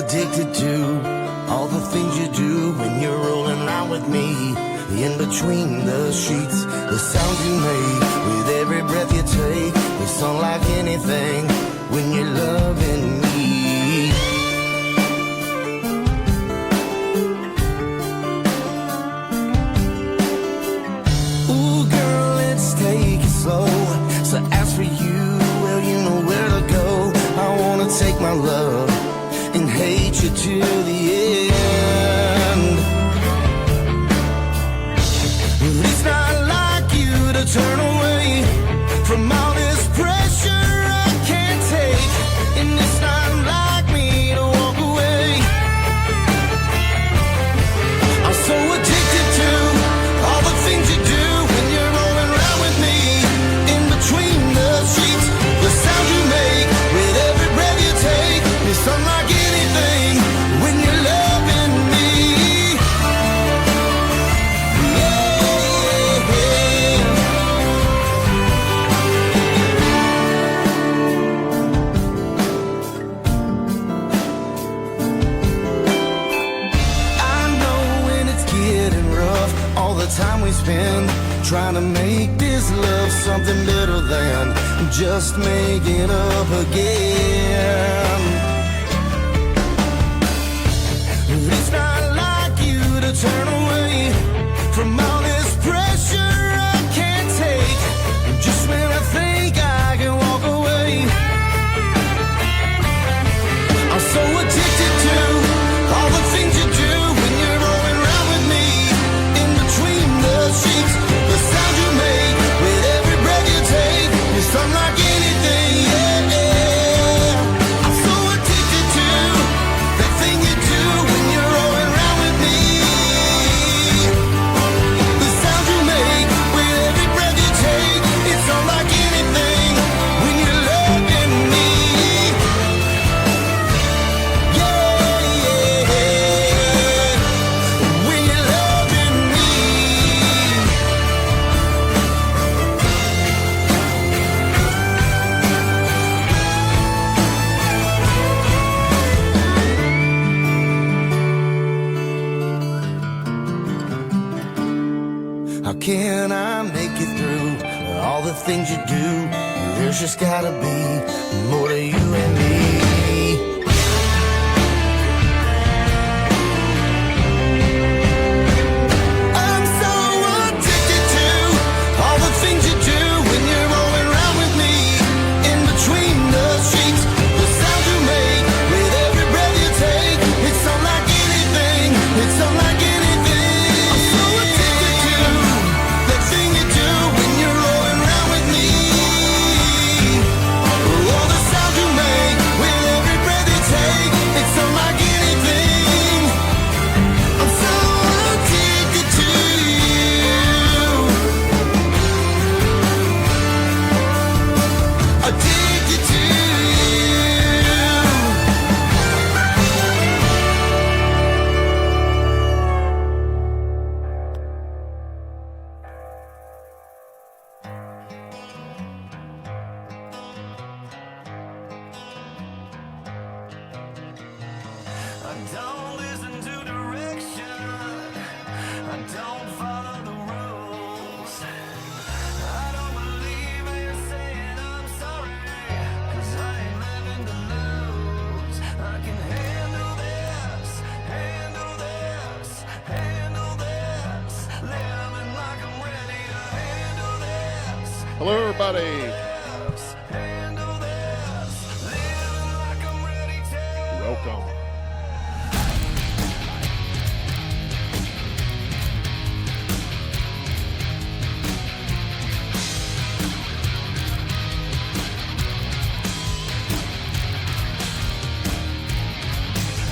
addicted to all the things you do when you're rolling around with me. In between the sheets, the sounds you make with every breath you take, it's unlike anything when you're loving me. Ooh, girl, let's take it slow. So as for you, well, you know where to go. I wanna take my love and hate you to the end. It's not like you to turn away from all this pressure I can't take, and it's not like me to walk away. I'm so addicted to all the things you do when you're rolling around with me. In between the sheets, the sound you make with every breath you take, it's unlike anything when you're loving me. Time we spend trying to make this love something better than just making up again. It's not like you to turn away from all this pressure I can't take. Just when I think I can walk away, I'm so addicted to all the things you do when you're rolling around with me. The sheets, the sound you make with every breath you take, it's unlike anything, yeah. I'm so addicted to that thing you do when you're rolling around with me. The sound you make with every breath you take, it's unlike anything when you're loving me. Yeah, when you're loving me. How can I make it through all the things you do? There's just gotta be more to you and me. I'm so addicted to all the things you do when you're rolling around with me. In between the sheets, the sound you make with every breath you take, it's unlike anything, it's unlike anything. I'm so addicted to that thing you do when you're rolling around with me. Oh, the sound you make with every breath you take, it's unlike anything. I'm so addicted to you. Addicted to you. I don't listen to direction, I don't follow the rules. I don't believe in saying I'm sorry, 'cause I ain't living to lose. I can handle this, handle this, handle this. Living like I'm ready to handle this. Hello, everybody. Handle this. Living like I'm ready to. Welcome.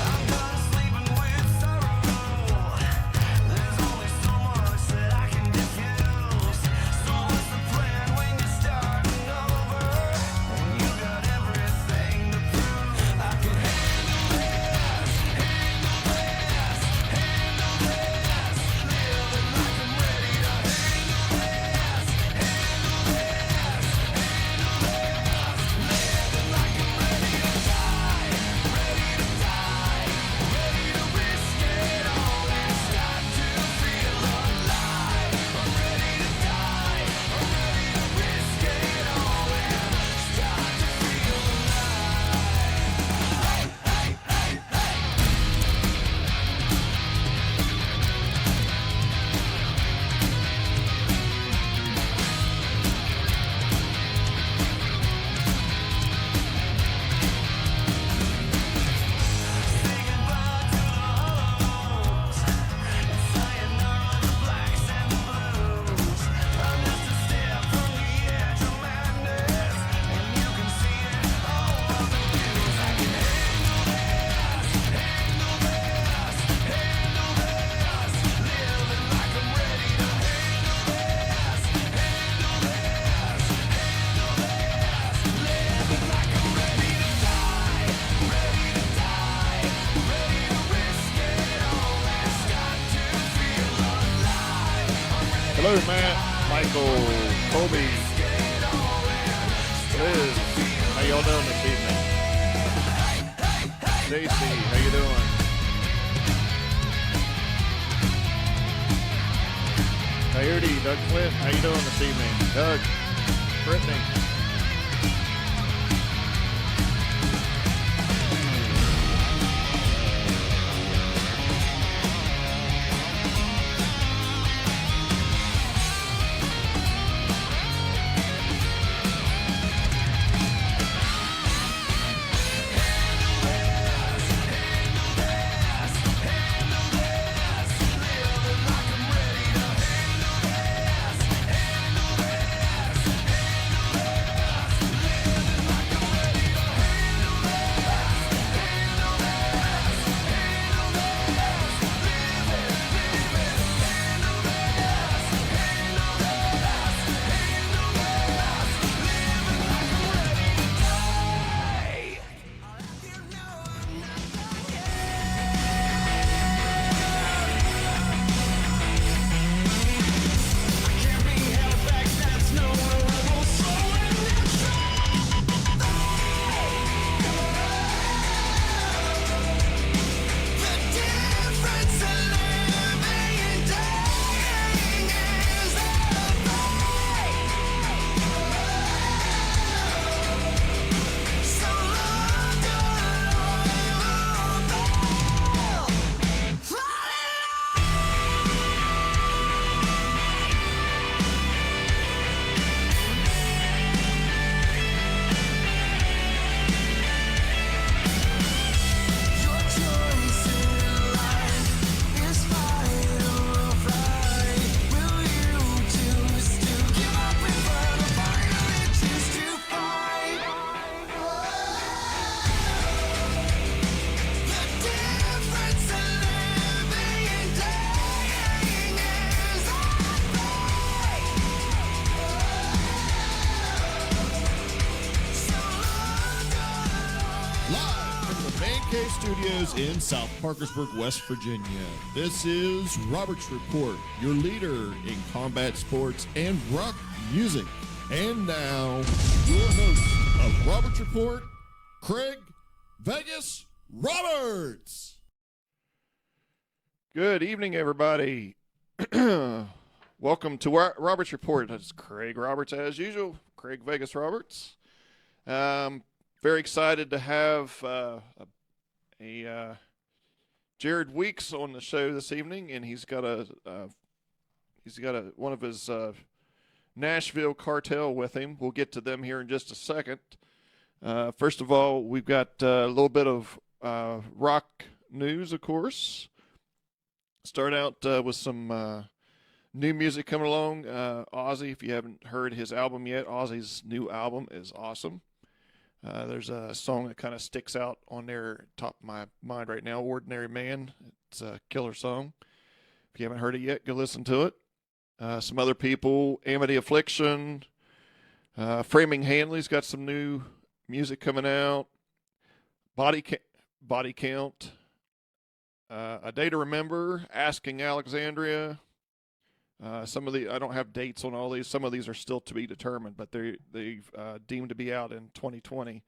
I'm done sleeping with sorrow. There's only so much that I can diffuse. So what's the plan when you're starting Hello, Matt, Michael, Colby, Liz. How y'all doing this evening? Stacy, how you doing? Coyote, Doug Flint, how you doing this evening? Doug, Brittany. Studios in South Parkersburg, West Virginia. This is Robert's Report, your leader in combat sports and rock music. And now, your host of Robert's Report, Craig Vegas Roberts. Good evening, everybody. Welcome to Robert's Report. That's Craig Roberts, as usual. Craig Vegas Roberts. Very excited to have Jerod Weeks on the show this evening, and he's got one of his Nashville cartel with him. We'll get to them here in just a second. First of all, we've got a little bit of rock news, of course. Start out with some new music coming along. Ozzy, if you haven't heard his album yet, Ozzy's new album is awesome. There's a song that kind of sticks out on there, top of my mind right now, Ordinary Man. It's a killer song. If you haven't heard it yet, go listen to it. Some other people, Amity Affliction, Framing Hanley's got some new music coming out. Body Count, A Day to Remember, Asking Alexandria. Some of I don't have dates on all these. Some of these are still to be determined, but they've deemed to be out in 2020.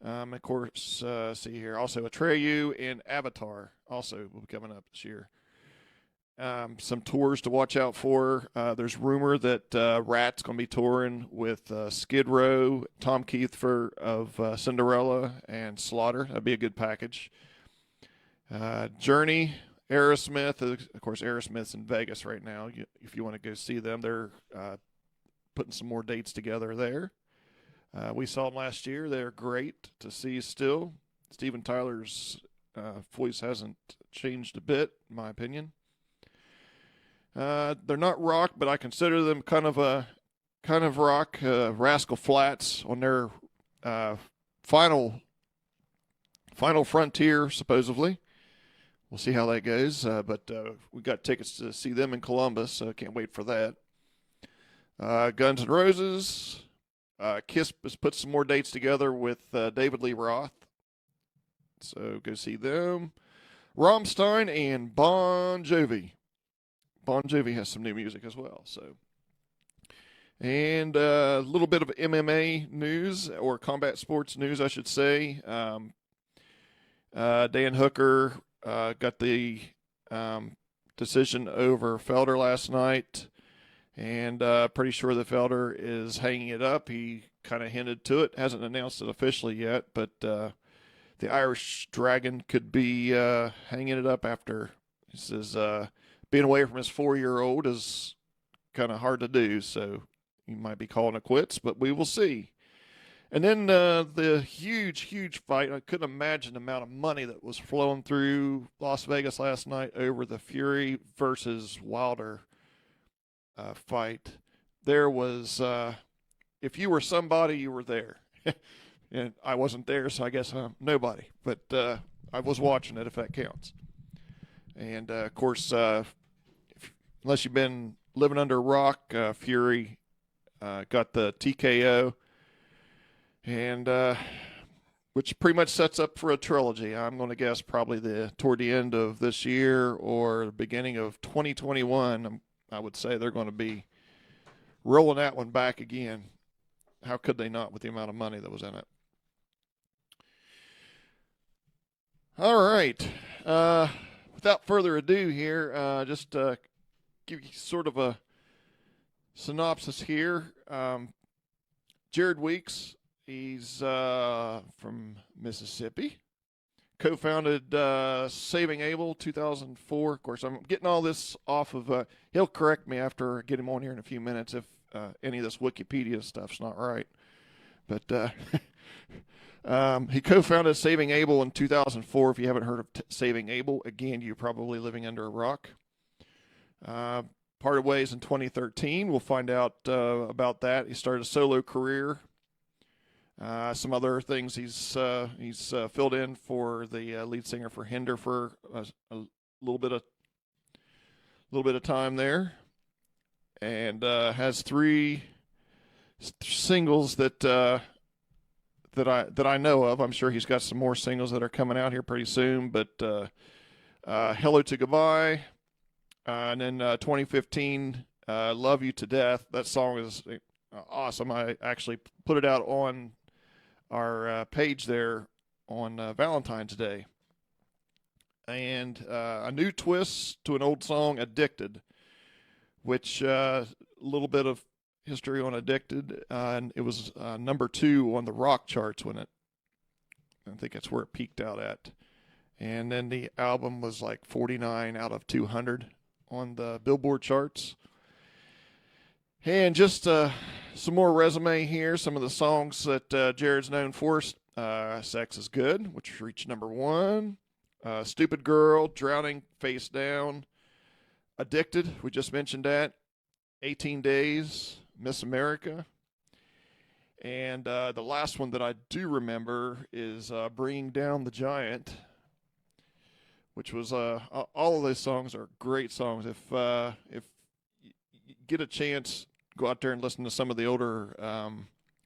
Of course, see here, also Atreyu and Avatar also will be coming up this year. Some tours to watch out for. There's rumor that Rat's going to be touring with Skid Row, Tom Kiefer of Cinderella, and Slaughter. That'd be a good package. Journey, Aerosmith, of course, Aerosmith's in Vegas right now. If you want to go see them, they're putting some more dates together there. We saw them last year. They're great to see still. Steven Tyler's voice hasn't changed a bit, in my opinion. They're not rock, but I consider them kind of rock. Rascal Flatts on their final frontier, supposedly. We'll see how that goes, but we got tickets to see them in Columbus, so can't wait for that. Guns N' Roses, Kiss has put some more dates together with David Lee Roth, so go see them. Rammstein and Bon Jovi. Bon Jovi has some new music as well. So, and a little bit of MMA news, or combat sports news, I should say. Dan Hooker got the decision over Felder last night, and pretty sure that Felder is hanging it up. He kind of hinted to it, hasn't announced it officially yet, but the Irish Dragon could be hanging it up after. He says being away from his 4-year-old is kind of hard to do, so he might be calling it quits, but we will see. And then the huge fight. I couldn't imagine the amount of money that was flowing through Las Vegas last night over the Fury versus Wilder fight. There was, if you were somebody, you were there. And I wasn't there, so I guess I'm nobody. But I was watching it, if that counts. And, of course, unless you've been living under a rock, Fury got the TKO. And which pretty much sets up for a trilogy. I'm going to guess probably toward the end of this year or the beginning of 2021. I would say they're going to be rolling that one back again. How could they not with the amount of money that was in it? All right. Without further ado here, just give you sort of a synopsis here. Jerod Weeks. He's from Mississippi. Co-founded Saving Abel 2004. Of course, I'm getting all this off of, he'll correct me after I get him on here in a few minutes if any of this Wikipedia stuff's not right. But he co-founded Saving Abel in 2004. If you haven't heard of Saving Abel, again, you're probably living under a rock. Parted ways in 2013. We'll find out about that. He started a solo career. Some other things he's filled in for the lead singer for Hinder for a little bit of time there, and has 3 singles that I know of. I'm sure he's got some more singles that are coming out here pretty soon. But Hello to Goodbye, and then 2015, Love You to Death. That song is awesome. I actually put it out on our page there on Valentine's Day. And a new twist to an old song, Addicted, which a little bit of history on Addicted, and it was number 2 on the rock charts I think that's where it peaked out at. And then the album was like 49 out of 200 on the Billboard charts. And just some more resume here. Some of the songs that Jerod's known for. Sex is Good, which reached number 1. Stupid Girl, Drowning Face Down. Addicted, we just mentioned that. 18 Days, Miss America. And the last one that I do remember is Bringing Down the Giant, which was all of those songs are great songs. If you get a chance, go out there and listen to some of the older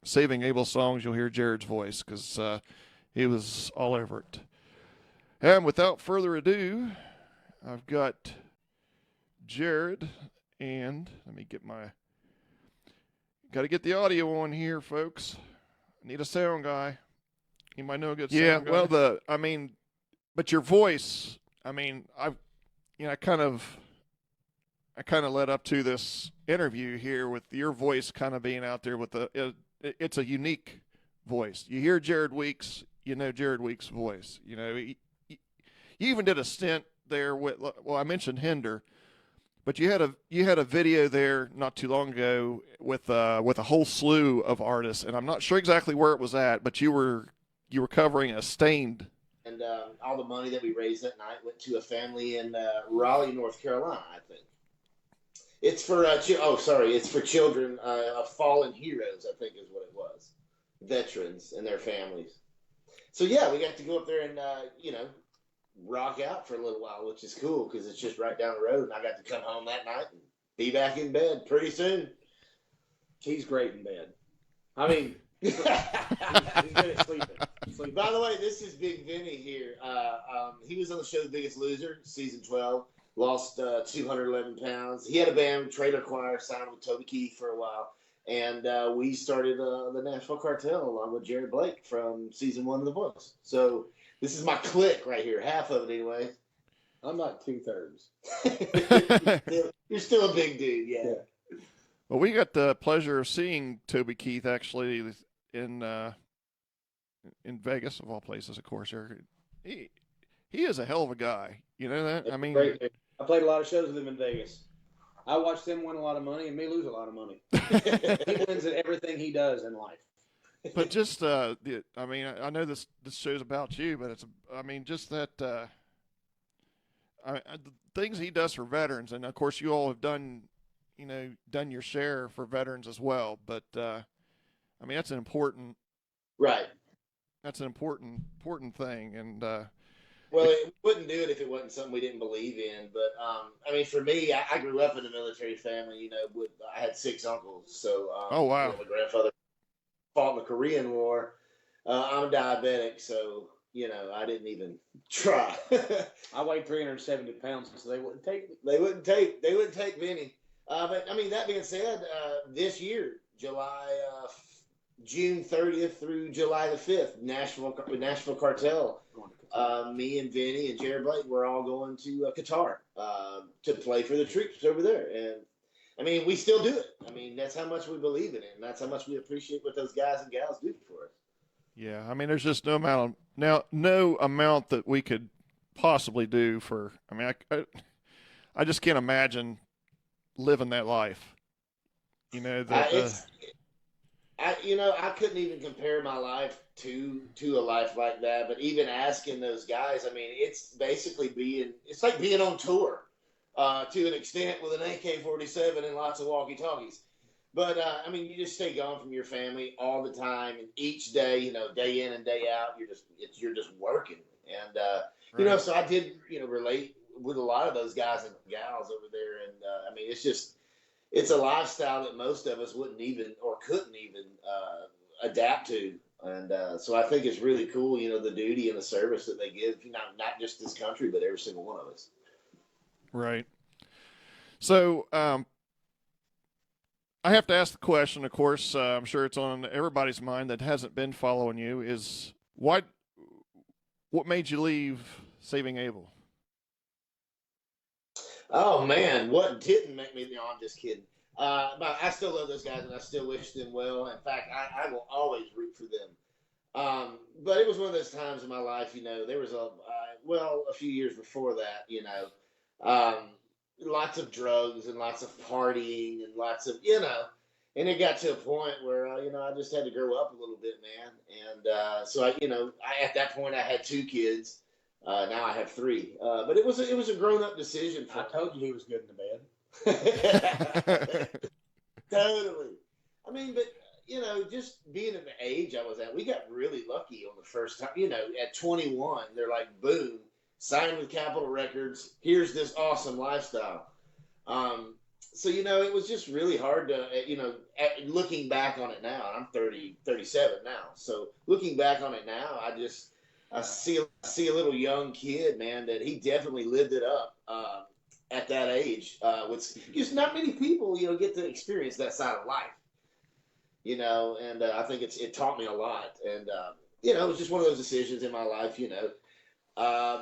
Saving Abel songs, you'll hear Jerod's voice because he was all over it. And without further ado, I've got Jerod, and let me got to get the audio on here, folks. I need a sound guy. You might know a good sound guy. Yeah, well, but your voice, I kind of led up to this interview here with your voice kind of being out there with it's a unique voice. You hear Jerod Weeks, you know Jerod Weeks' voice. You know, you even did a stint there with, well, I mentioned Hinder, but you had a video there not too long ago with a whole slew of artists, and I'm not sure exactly where it was at, but you were covering a Stained. And all the money that we raised that night went to a family in Raleigh, North Carolina, I think. It's for it's for children of fallen heroes, I think is what it was. Veterans and their families. So yeah, we got to go up there and rock out for a little while, which is cool because it's just right down the road, and I got to come home that night and be back in bed pretty soon. He's great in bed. I mean, he's good at sleeping. By the way, this is Bigg Vinny here. He was on the show The Biggest Loser, season 12. lost 211 pounds. He had a band, Trailer Choir, signed with Toby Keith for a while. And we started the Nashville Cartel along with Jerod Blake from season 1 of The Voice. So this is my clique right here, half of it anyway. I'm like 2/3. You're still a big dude, yeah. Well, we got the pleasure of seeing Toby Keith actually in Vegas, of all places, of course. He is a hell of a guy. You know that? I mean, Great dude. I played a lot of shows with him in Vegas. I watched him win a lot of money and me lose a lot of money. He wins at everything he does in life. but just I mean, I know this show's about you, but just that the things he does for veterans, and of course you all have done your share for veterans as well. But I mean, that's an important Right. That's an important thing, and well, it wouldn't do it if it wasn't something we didn't believe in. But I mean, for me, I grew up in a military family. I had 6 uncles. So oh wow, my grandfather fought in the Korean War. I'm diabetic, so I didn't even try. I weighed 370 pounds, so they wouldn't take me. They wouldn't take Vinny. But I mean, that being said, this year, June 30th through July the 5th, Nashville Cartel. Me and Vinny and Jerod Blake, we're all going to Qatar to play for the troops over there. And I mean, we still do it. I mean, that's how much we believe in it, and that's how much we appreciate what those guys and gals do for us. Yeah, I mean, there's just no amount that we could possibly do for. I mean, I just can't imagine living that life. I couldn't even compare my life to a life like that. But even asking those guys, I mean, it's basically it's like being on tour to an extent with an AK-47 and lots of walkie-talkies. But I mean, you just stay gone from your family all the time, and each day, day in and day out, you're just working. And right. So I did relate with a lot of those guys and gals over there. And I mean, it's a lifestyle that most of us wouldn't even or couldn't even adapt to. And so I think it's really cool, the duty and the service that they give, not just this country, but every single one of us. Right. So I have to ask the question, of course, I'm sure it's on everybody's mind that hasn't been following you, is what made you leave Saving Abel? Oh man, what didn't make me? No, I'm just kidding. But I still love those guys, and I still wish them well. In fact, I will always root for them. But it was one of those times in my life, there was a few years before that, lots of drugs and lots of partying and lots of, and it got to a point where, I just had to grow up a little bit, man. And so at that point I had 2 kids. Now I have 3. But it was a grown up decision. I told you he was good in the bed. Totally. I mean, but just being at the age I was at, we got really lucky on the first time. At 21, they're like, boom, sign with Capitol Records. Here's this awesome lifestyle. So it was just really hard to, looking back on it now. I'm 37 now. So looking back on it now, I see a little young kid, man, that he definitely lived it up at that age. Just not many people, get to experience that side of life, and I think it taught me a lot. And, it was just one of those decisions in my life,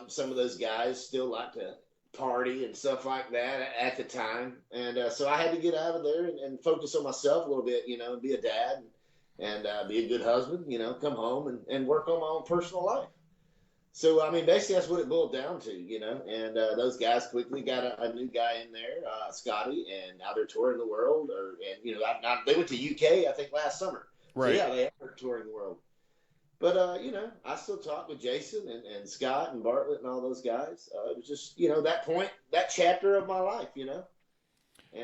some of those guys still like to party and stuff like that at the time. And so I had to get out of there and focus on myself a little bit, and be a dad and be a good husband, come home and work on my own personal life. So, I mean, basically that's what it boiled down to, and those guys quickly got a new guy in there, Scotty, and now they're touring the world. They went to UK, I think, last summer. Right. So, yeah, they are touring the world. But, I still talk with Jason and Scott and Bartlett and all those guys. It was just, that point, that chapter of my life, And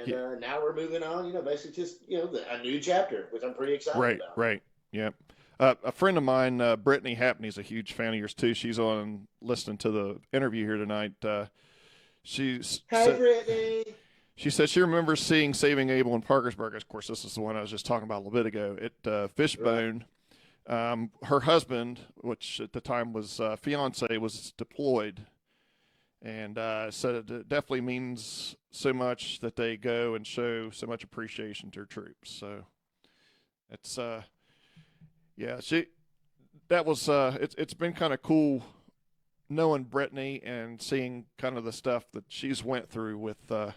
yeah. Now we're moving on, basically just, a new chapter, which I'm pretty excited about. Right, yeah. A friend of mine, Brittany Happney's a huge fan of yours too. She's on listening to the interview here tonight. Hi, Brittany. She said she remembers seeing Saving Abel in Parkersburg. Of course, this is the one I was just talking about a little bit ago at Fishbone. Right. Her husband, which at the time was fiance, was deployed, And so it definitely means so much that they go and show so much appreciation to their troops. So it's yeah, it's been kind of cool knowing Brittany and seeing kind of the stuff that she's went through with the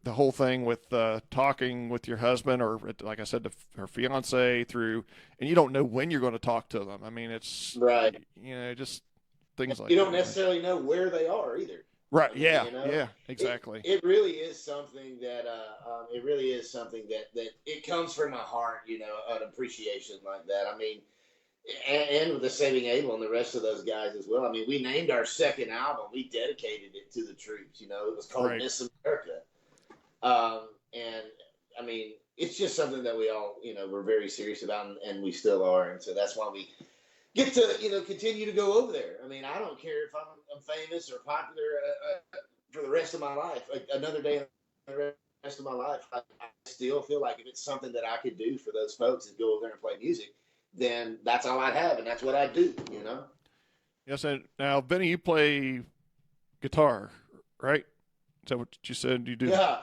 whole thing with talking with your husband, or like I said, her fiance through, and you don't know when you're going to talk to them. I mean, it's right. Just things like You don't that. necessarily know where they are either. Right. I mean, Yeah. you know, Yeah. Exactly. It really is something that that it comes from my heart. An appreciation like that. I mean, and with the Saving Abel and the rest of those guys as well. I mean, we named our second album. We dedicated it to the troops. It was called Right. Miss America. And I mean, it's just something that we all, we're very serious about, and we still are. And so that's why we get to, continue to go over there. I mean, I don't care if I'm famous or popular for the rest of my life. Another day, the rest of my life, I still feel like if it's something that I could do for those folks is go over there and play music, then that's all I'd have, and that's what I do. Yes. And now, Vinny, you play guitar, right? Is that what you said you do? Yeah,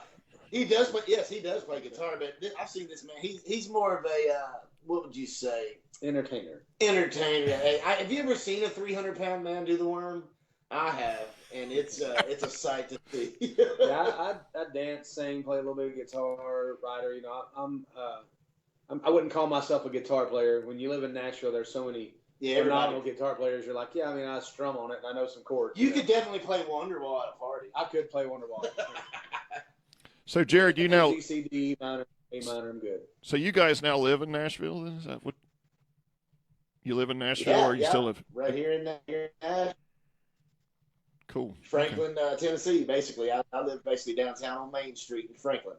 he does. But yes, he does play guitar. But I've seen this man. He's more of a what would you say? Entertainer. Hey, have you ever seen a 300-pound man do the worm? I have, and it's a sight to see. Yeah, I dance, sing, play a little bit of guitar, writer. I wouldn't call myself a guitar player. When you live in Nashville, there's so many phenomenal guitar players. You're like, yeah, I mean, I strum on it and I know some chords. You could definitely play Wonderwall at a party. I could play Wonderwall. So, Jerod, C, C, D, E minor, A minor, I'm good. So you guys now live in Nashville? Then? Is that what you live in Nashville, or you still live right here in Nashville? Cool. Franklin, Tennessee. Basically, I live basically downtown on Main Street in Franklin.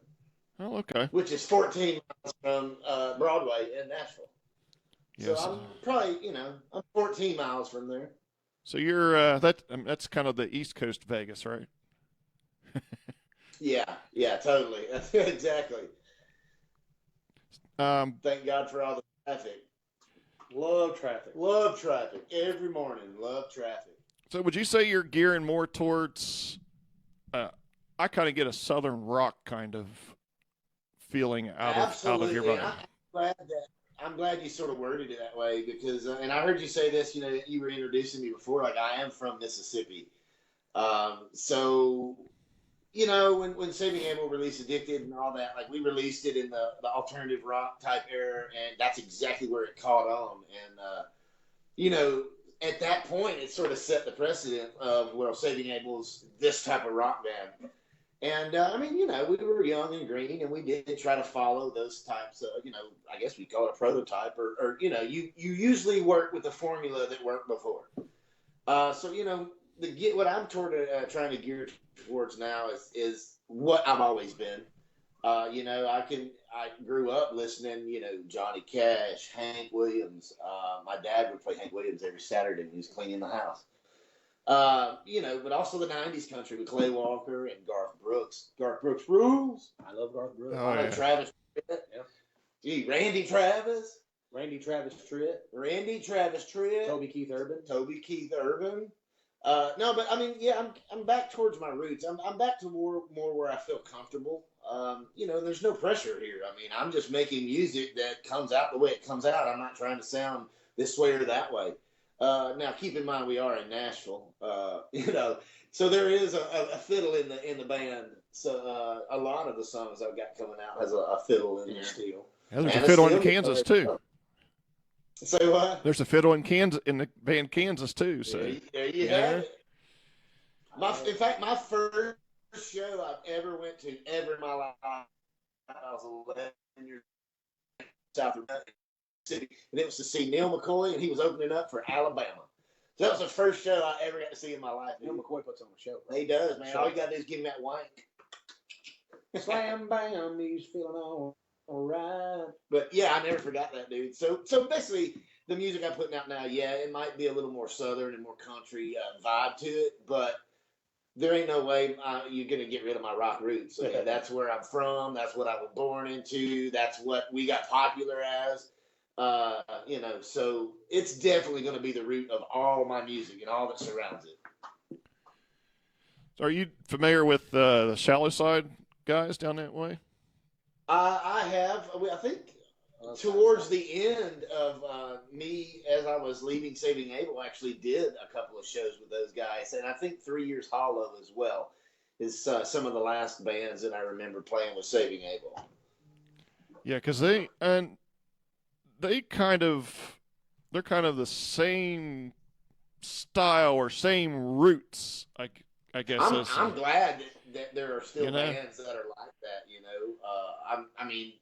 Oh, okay. Which is 14 miles from Broadway in Nashville. Yes. So I'm probably, I'm 14 miles from there. So you're that's kind of the East Coast Vegas, right? Yeah, totally. Exactly. Thank God for all the traffic. Love traffic. Every morning, love traffic. So would you say you're gearing more towards? I kind of get a Southern rock kind of feeling out of your body. I'm glad you sort of worded it that way because, and I heard you say this. You were introducing me before. Like I am from Mississippi, so when Saving Abel released Addicted and all that, like we released it in the alternative rock type era, and that's exactly where it caught on. And at that point, it sort of set the precedent of Saving Abel's this type of rock band. And I mean, we were young and green, and we did try to follow those types of, I guess we call it a prototype, or you usually work with the formula that worked before. So what I'm trying to gear towards now is what I've always been. I grew up listening, Johnny Cash, Hank Williams. My dad would play Hank Williams every Saturday when he was cleaning the house. But also the 90s country with Clay Walker and Garth Brooks. Garth Brooks rules. I love Garth Brooks. Oh, yeah. Travis Tritt. Yeah. Gee, Randy Travis Tritt. Toby Keith Urban. No, but I mean, yeah, I'm back towards my roots. I'm back to more where I feel comfortable. There's no pressure here. I mean, I'm just making music that comes out the way it comes out. I'm not trying to sound this way or that way. Now, keep in mind we are in Nashville. So there is a fiddle in the band. So a lot of the songs I've got coming out has a fiddle in there. Steel. Yeah, there's a fiddle in Kansas too. Say what? There's a fiddle in the band Kansas too. So there you have it. In fact, my first show I've ever went to ever in my life, I was 11 years old, South of Mississippi, and it was to see Neil McCoy, and he was opening up for Alabama. So that was the first show I ever got to see in my life. Neil McCoy puts on a show. He does, man. All you got to do is give him that wank. Slam, bam, he's feeling all right. But yeah, I never forgot that, dude. So basically, the music I'm putting out now, yeah, it might be a little more southern and more country vibe to it, but there ain't no way you're going to get rid of my rock roots. That's where I'm from. That's what I was born into. That's what we got popular as. So it's definitely going to be the root of all my music and all that surrounds it. So are you familiar with the Shallow Side guys down that way? I have. I think towards the end of me, as I was leaving Saving Abel, actually did a couple of shows with those guys, and I think 3 Years Hollow as well is some of the last bands that I remember playing with Saving Abel. Yeah, because they're kind of the same style or same roots. I guess. I'm glad that there are still bands that are like that. I mean,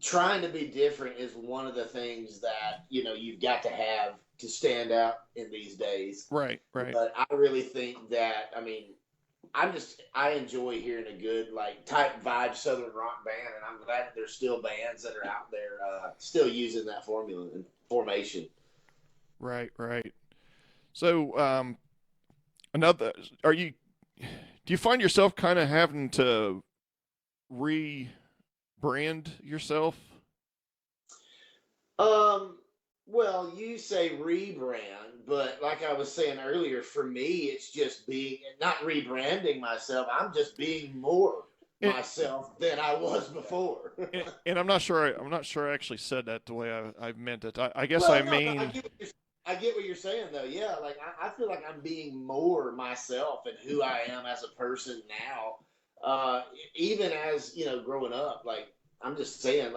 trying to be different is one of the things that you've got to have to stand out in these days. Right. But I really think that I enjoy hearing a good type vibe Southern rock band, and I'm glad that there's still bands that are out there still using that formula and formation. Right. So, do you find yourself kind of having to rebrand yourself? Well, you say rebrand, but like I was saying earlier, for me, it's just not rebranding myself. I'm just being more myself than I was before. and I'm not sure I actually said that the way I meant it. I guess I mean. I get what you're saying, though. Yeah, I feel like I'm being more myself and who I am as a person now. Even as growing up, I'm just saying,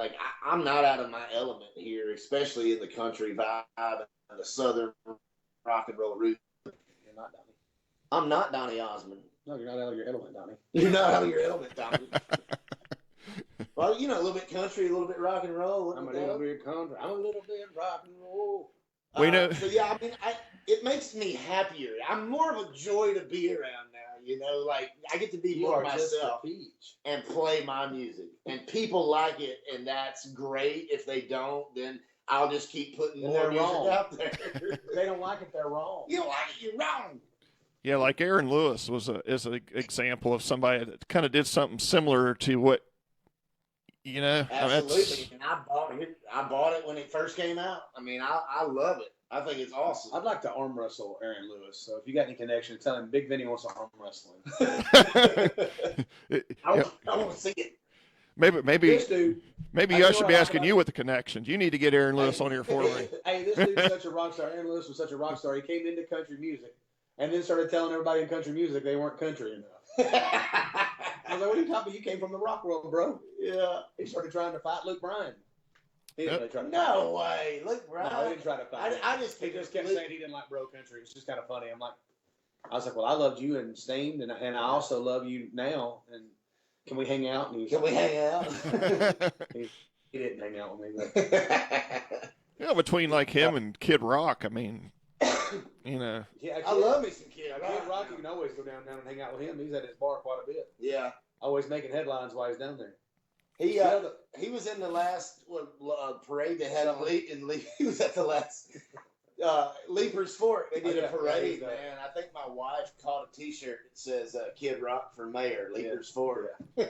I'm not out of my element here, especially in the country vibe and the Southern rock and roll root. You're not Donnie. I'm not Donnie Osmond. No, you're not out of your element, Donnie. You're not out of your element, Donnie. Well, a little bit country, a little bit rock and roll. I'm a little bit country. I'm a little bit rock and roll. We know. So yeah, I mean, it makes me happier. I'm more of a joy to be around now. I get to be more myself and play my music, and people like it, and that's great. If they don't, then I'll just keep putting more music out there. They don't like it, they're wrong. You don't like it, you're wrong. Yeah, like Aaron Lewis is an example of somebody that kind of did something similar to what. Absolutely. And I bought it when it first came out. I mean, I love it. I think it's awesome. I'd like to arm wrestle Aaron Lewis. So if you got any connection, tell him Bigg Vinny wants to arm wrestle him. I want to see it. Maybe this dude. Maybe I should be asking you with the connections. You need to get Aaron Lewis on here for me. Hey, this dude's such a rock star. Aaron Lewis was such a rock star. He came into country music and then started telling everybody in country music they weren't country enough. I was like, what are you talking about? You came from the rock world, bro. Yeah. He started trying to fight Luke Bryan. He didn't really try to fight No way. Luke Bryan. No, he didn't try to fight he just kept saying he didn't like bro country. It's just kind of funny. I was like, well, I loved you and Stained, and I also love you now. And can we hang out? And can we hang out? he didn't hang out with me. But. Between him and Kid Rock, I mean, Yeah, I love me some Kid Rock. Kid Rock, you can always go down and hang out with him. He's at his bar quite a bit. Yeah. Always making headlines while he's down there. He was in the last parade they had on Lee. He was at the last Leaper's Fork. They did a parade, man. I think my wife caught a T-shirt that says "Kid Rock for Mayor, Leaper's Fork." Yeah.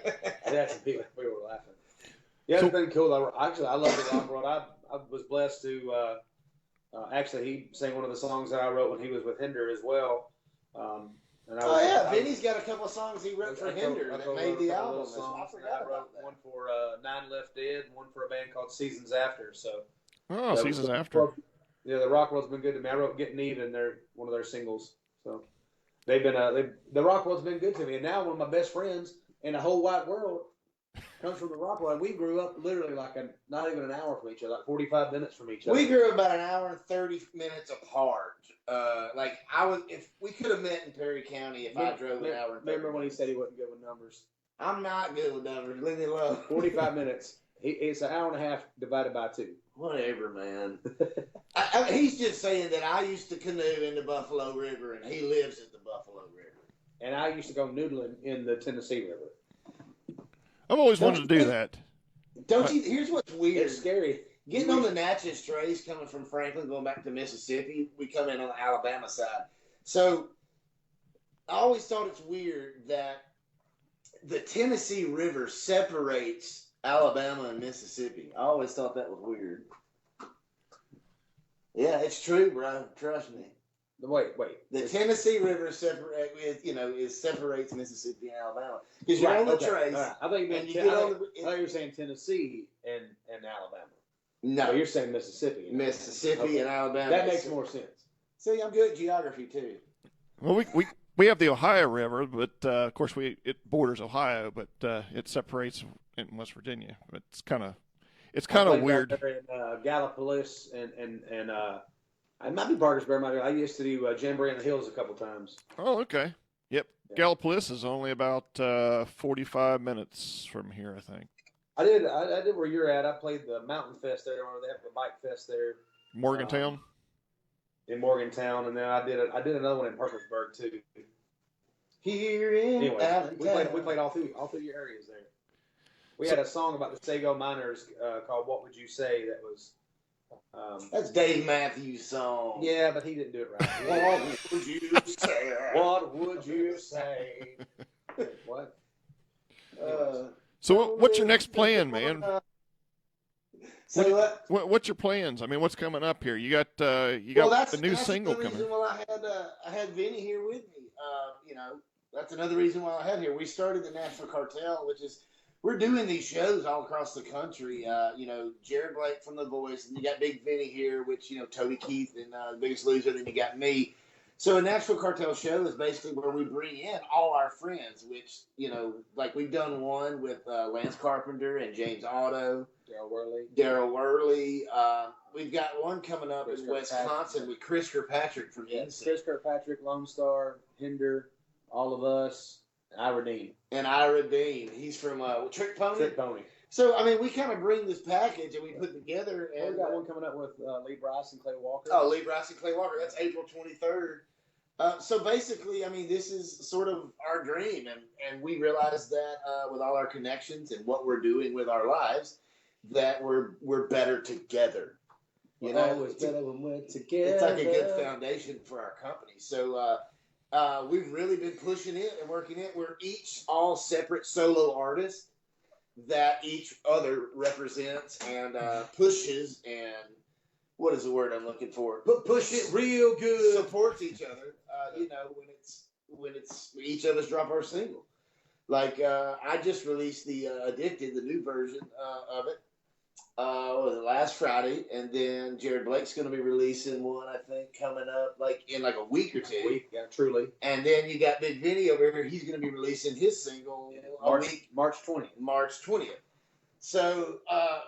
That's people were laughing. Yeah, it's been cool. I love the rock world. I was blessed to actually he sang one of the songs that I wrote when he was with Hinder as well. Vinny's got a couple of songs he wrote for Hinder that made the album. I forgot about that. One for Nine Left Dead, and one for a band called Seasons After. So. Seasons After. Yeah, the rock world's been good to me. I wrote "Getting Even," they're one of their singles. So they've been the rock world's been good to me. And now one of my best friends in the whole wide world comes from the rock world. We grew up literally not even an hour from each other, 45 minutes from each other. We grew up about an hour and 30 minutes apart. If we could have met in Perry County if I drove an hour. Remember when he said he wasn't good with numbers? I'm not good with numbers. Leave me alone. 45 minutes. It's an hour and a half divided by 2. Whatever, man. He's just saying that I used to canoe in the Buffalo River, and he lives at the Buffalo River. And I used to go noodling in the Tennessee River. I've always wanted to do that. Don't you? Here's what's weird. It's scary. Getting on the Natchez Trace coming from Franklin, going back to Mississippi, we come in on the Alabama side. So I always thought it's weird that the Tennessee River separates Alabama and Mississippi. I always thought that was weird. Yeah, it's true, bro. Trust me. Wait. The Tennessee River separates Mississippi and Alabama because you're on the trace. Right. I thought you were saying Tennessee and Alabama. No, you're saying Mississippi. Mississippi and Alabama. That makes more sense. See, I'm good at geography too. Well, we have the Ohio River, but of course it borders Ohio, but it separates in West Virginia. But it's kind of weird. In Gallipolis and it might be Parkersburg. I used to do Jamboree in the Hills a couple times. Oh, okay. Yep. Yeah. Gallipolis is only about 45 minutes from here, I think. I did where you're at. I played the Mountain Fest there, or they have the Bike Fest there. Morgantown. In Morgantown, and then I did another one in Parkersburg too. Here in Allentown. We played all through your areas there. We had a song about the Sago Miners called "What Would You Say?" That was. That's Dave Matthews' song. Yeah, but he didn't do it right. What would you say? What would you say? What? So what's your next plan, man? So what's your plans? I mean, what's coming up here? You got the new single coming. That's the reason why I had Vinny here with me. That's another reason why I had here. We started the Nashville Cartel, which is we're doing these shows all across the country. Jerod Blake from The Voice, and you got Bigg Vinny here, which Toby Keith and The Biggest Loser. Then you got me. So a Nashville Cartel show is basically where we bring in all our friends, which, like we've done one with Lance Carpenter and James Otto. Daryl Worley. We've got one coming up in Wisconsin with Chris Kirkpatrick from NC. Chris Kirkpatrick, Lone Star, Hinder, All of Us, and Ira Dean. He's from Trick Pony. So, I mean, we kind of bring this package and we put together. And we got one coming up with Lee Bryce and Clay Walker. Oh, Lee Bryce and Clay Walker. That's April 23rd. So basically, I mean, this is sort of our dream. And we realize that with all our connections and what we're doing with our lives, that we're better together. Always better when we're together. It's like a good foundation for our company. So we've really been pushing it and working it. We're each all separate solo artists that each other represents and pushes and what is the word I'm looking for? But push it real good. Supports each other. When it's each of us drop our single. Like I just released the Addicted, the new version of it. Last Friday, and then Jerod Blake's going to be releasing one, I think, coming up in a week or two. Yeah, truly. And then you got Bigg Vinny over here. He's going to be releasing his single March 20th. March 20th. So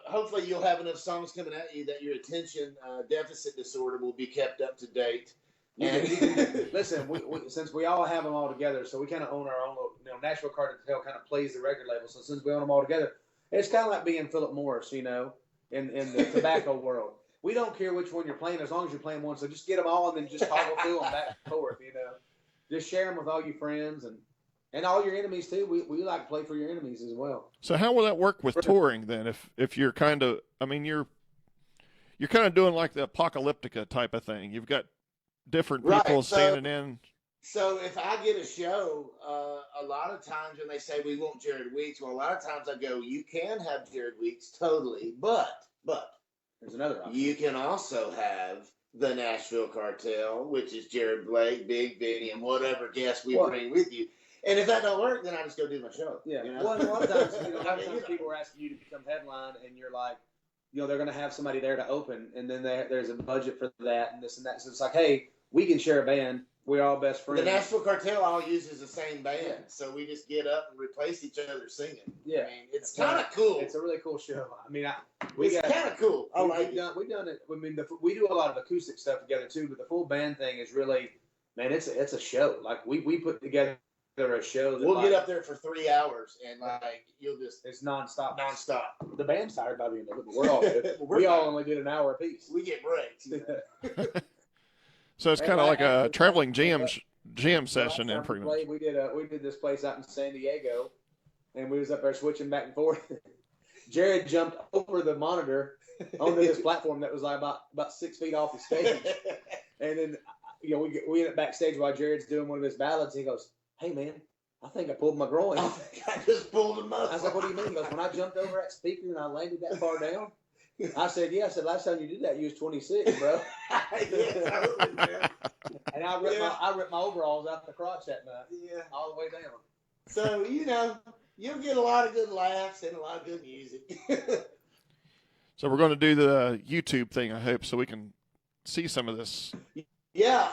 hopefully you'll have enough songs coming at you that your attention deficit disorder will be kept up to date. Listen, since we all have them all together, so we kind of own our own. Nashville Cartel kind of plays the record label. So since we own them all together, it's kind of like being Philip Morris, in the tobacco world. We don't care which one you're playing as long as you're playing one. So just get them all and then just toggle through them back and forth. Just share them with all your friends and all your enemies too. We like to play for your enemies as well. So how will that work with touring then? If you're kind of, you're kind of doing like the Apocalyptica type of thing. You've got different people standing in. So if I get a show, a lot of times when they say we want Jerod Weeks, well, a lot of times I go, you can have Jerod Weeks totally, but there's another option. You can also have the Nashville Cartel, which is Jerod Blake, Bigg Vinny, and whatever guests we bring with you. And if that don't work, then I just go do my show. Yeah. Well, a lot of times, people are asking you to become headline, and you're like, they're going to have somebody there to open, and then there's a budget for that and this and that. So it's like, hey, we can share a band. We're all best friends. The Nashville Cartel all uses the same band, so we just get up and replace each other singing. Yeah, it's kind of cool. It's a really cool show. It's kind of cool. We've done it. We do a lot of acoustic stuff together too, but the full band thing is really, man, it's a show. Like we put together a show. We'll get up there for 3 hours and you'll just. It's nonstop. The band's tired by the end of it, but we're all good. we all only did an hour apiece. We get breaks. So it's kind of like a traveling jam session in pretty much. We did this place out in San Diego, and we was up there switching back and forth. Jerod jumped over the monitor onto this platform that was like about 6 feet off the stage, and then we ended up backstage while Jared's doing one of his ballads. He goes, "Hey man, I think I pulled my groin." I just pulled him up. I was like, "What do you mean?" He goes, "When I jumped over that speaker and I landed that far down, I said, yeah. I said, last time you did that, you was 26, bro. Yeah, totally, man. And I ripped my overalls out the crotch that night. Yeah. All the way down. So, you'll get a lot of good laughs and a lot of good music. So we're going to do the YouTube thing, I hope, so we can see some of this. Yeah,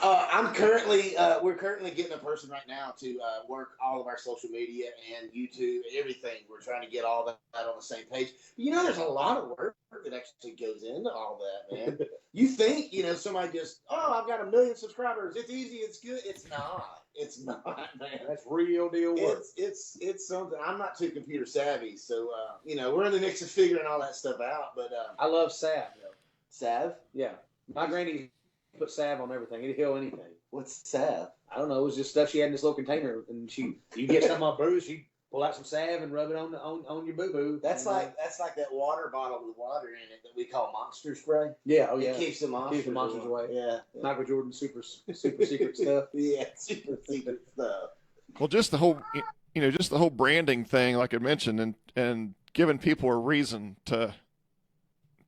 we're currently getting a person right now to work all of our social media and YouTube, everything. We're trying to get all that on the same page. There's a lot of work that actually goes into all that, man. You think, somebody just, I've got 1 million subscribers. It's easy. It's good. It's not. It's not, man. That's real deal work. It's something. I'm not too computer savvy, so, we're in the mix of figuring all that stuff out. But I love salve, though. Salve? Yeah. My granny put salve on everything. It'd heal anything. What's salve? I don't know. It was just stuff she had in this little container, and you get something on bruise, she'd pull out some salve and rub it on your boo boo. That's like that water bottle with water in it that we call Monster Spray. Yeah, oh yeah. It keeps the monsters away. Yeah. Michael Jordan super secret stuff. Yeah, super secret stuff. Well, just the whole branding thing, like I mentioned, and giving people a reason to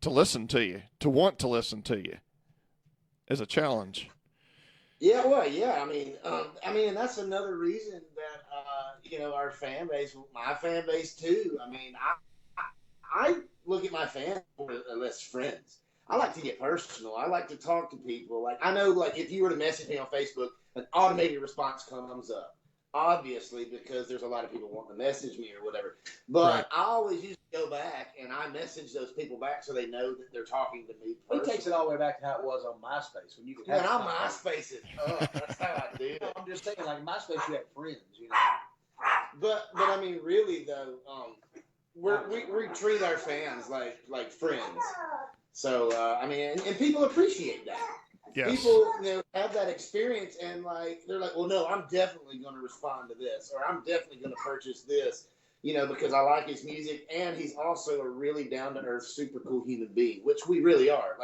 listen to you, to want to listen to you, is a challenge. Yeah, well, yeah. I mean, and that's another reason that our fan base, my fan base too. I mean, I look at my fans as friends. I like to get personal. I like to talk to people. Like, I know, like, if you were to message me on Facebook, an automated response comes up. Obviously, because there's a lot of people wanting to message me or whatever. But right. I always used to go back and I message those people back so they know that they're talking to me personally. He takes it all the way back to how it was on MySpace when you could. Man, I'm MySpace is up. That's how I do it. I'm just saying, like MySpace, you had friends, But I mean, really though, we treat our fans like friends. So I mean, and people appreciate that. Yes. People, have that experience and they're like, well, no, I'm definitely going to respond to this, or I'm definitely going to purchase this, because I like his music, and he's also a really down to earth, super cool human being, which we really are.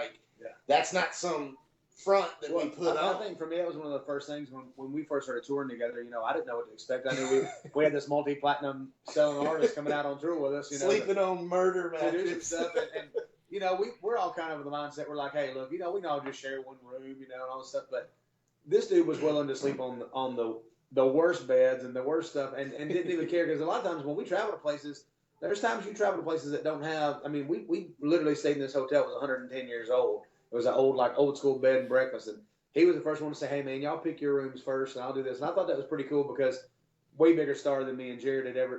That's not some front that we put on. I think for me, it was one of the first things when we first started touring together. I didn't know what to expect. I knew we had this multi-platinum selling artist coming out on tour with us. Sleeping on murder matches stuff, and we're all kind of in the mindset. We're like, hey, look, we can all just share one room, and all this stuff. But this dude was willing to sleep on the worst beds and the worst stuff, and didn't even care, because a lot of times when we travel to places, there's times you travel to places that don't have. I mean, we literally stayed in this hotel. It was 110 years old. It was an old school bed and breakfast, and he was the first one to say, hey man, y'all pick your rooms first, and I'll do this. And I thought that was pretty cool, because way bigger star than me and Jerod had ever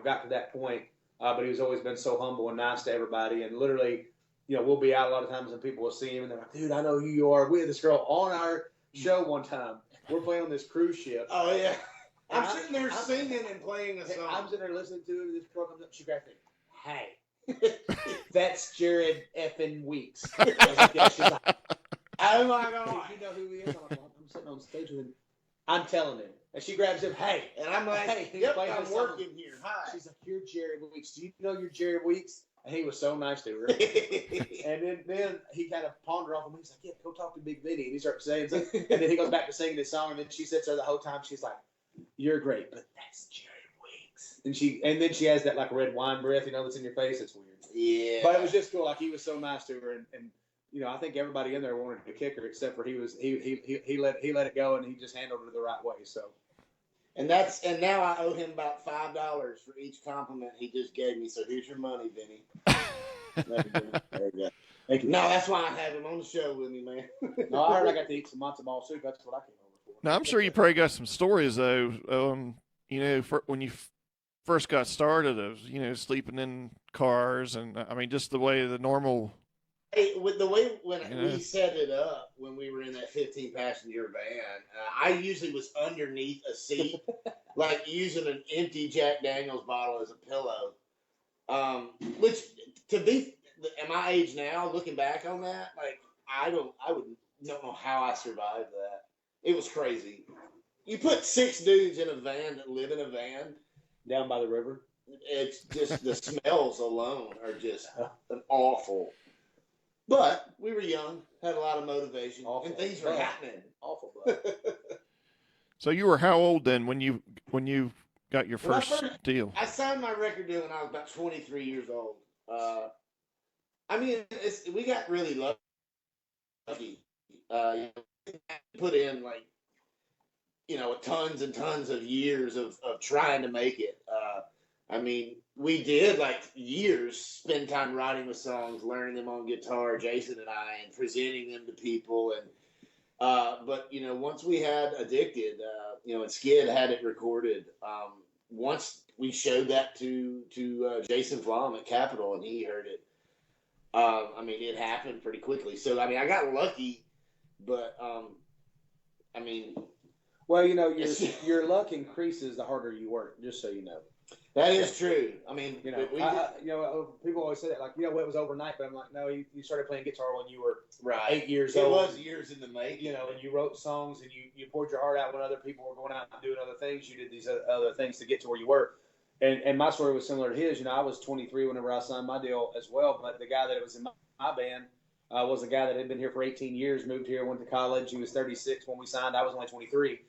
got to that point. But he's always been so humble and nice to everybody. And literally, we'll be out a lot of times and people will see him and they're like, dude, I know who you are. We had this girl on our show one time. We're playing on this cruise ship. Oh, yeah. I'm sitting there singing and playing a song. I'm sitting there listening to it. This girl comes up. She grabs me. Hey, that's Jerod effing Weeks. She's like, oh, my God. You know who he is? I'm sitting on stage with him. I'm telling him. And she grabs him, hey. And I'm like, hey, yep, I'm working here. Hi. She's like, you're Jerod Weeks. Do you know you're Jerod Weeks? And he was so nice to her. And then he kind of pondered off him. He's like, yeah, go talk to Bigg Vinny. And he starts saying something. And then he goes back to singing his song. And then she sits there the whole time. She's like, you're great, but that's Jerod Weeks. And then she has that like red wine breath, that's in your face. It's weird. Yeah. But it was just cool. Like, he was so nice to her. And I think everybody in there wanted to kick her, except for he let it go, and he just handled it the right way. So. And now I owe him about $5 for each compliment he just gave me. So here's your money, Vinny. There you go. Thank you. No, that's why I have him on the show with me, man. No, I heard I got to eat some matzo ball soup. That's what I came over for. Now, I'm sure you probably got some stories, though, when you first got started of, sleeping in cars and, just the way the normal... Hey, with the way we set it up when we were in that 15-passenger van, I usually was underneath a seat, like using an empty Jack Daniels bottle as a pillow. Which, at my age now, looking back on that, I don't know how I survived that. It was crazy. You put 6 dudes in a van that live in a van down by the river. It's just the smells alone are just an awful. But we were young, had a lot of motivation, and things were happening. Awful, bro. So you were how old then when you got your first deal? I signed my record deal when I was about 23 years old. I mean, we got really lucky. Put in like tons and tons of years of trying to make it. I mean, we did like years spend time writing the songs, learning them on guitar, Jason and I, and presenting them to people. And but once we had Addicted, and Skid had it recorded. Once we showed that to Jason Flom at Capitol, and he heard it. I mean, it happened pretty quickly. So I mean, I got lucky, but I mean, well, your luck increases the harder you work. Just so you know. That is true. I mean, people always say that, like, it was overnight, but I'm like, no, you started playing guitar when you were right. 8 years old. It was years in the making. And you wrote songs and you poured your heart out when other people were going out and doing other things. You did these other things to get to where you were. And my story was similar to his. I was 23 whenever I signed my deal as well, but the guy that was in my band was a guy that had been here for 18 years, moved here, went to college. He was 36 when we signed. I was only 23.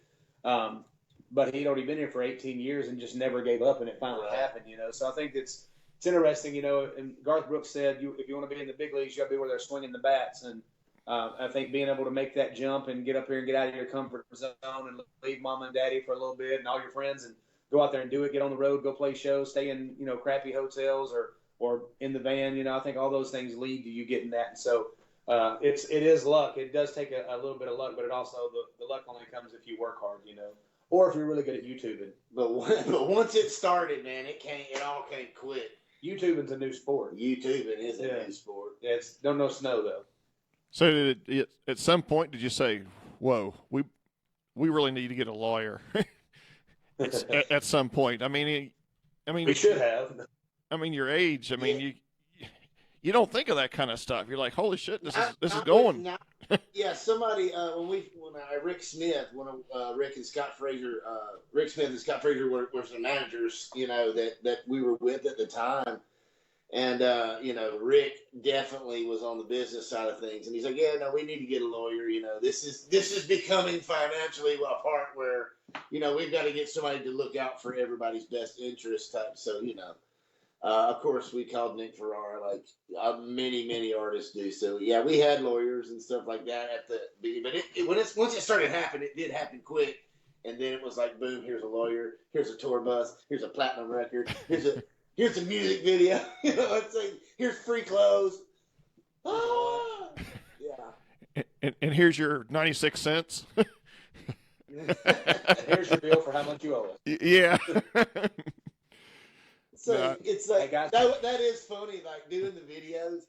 But he'd already been here for 18 years and just never gave up, and it finally happened, So I think it's interesting, and Garth Brooks said, if you want to be in the big leagues, you got to be where they're swinging the bats. And I think being able to make that jump and get up here and get out of your comfort zone and leave mom and daddy for a little bit and all your friends and go out there and do it, get on the road, go play shows, stay in, crappy hotels or in the van, I think all those things lead to you getting that. And so it is luck. It does take a little bit of luck, but it also, the luck only comes if you work hard, Or if you're really good at YouTubing. But once it started, man, it all can't quit. YouTubing's a new sport. YouTubing is a new sport. Yeah, it's no snow though. So at some point did you say, "Whoa, we really need to get a lawyer"? at some point. I mean, we should have. I mean, your age. I mean, you don't think of that kind of stuff. You're like, "Holy shit, this is going." Yeah, somebody Rick Smith, Rick and Scott Fraser, Rick Smith and Scott Fraser were the managers, that we were with at the time, and Rick definitely was on the business side of things, and he's like, yeah, no, we need to get a lawyer. This is becoming financially a part where we've got to get somebody to look out for everybody's best interest type. So of course, we called Nick Ferrara, like many artists do. So yeah, we had lawyers and stuff like that at the beginning. But once it started happening, it did happen quick. And then it was like, boom, here's a lawyer, here's a tour bus, here's a platinum record, here's a music video. It's like, here's free clothes. Ah! Yeah. And here's your 96 cents. Here's your bill for how much you owe us. Yeah. So it's like, that is funny, like doing the videos.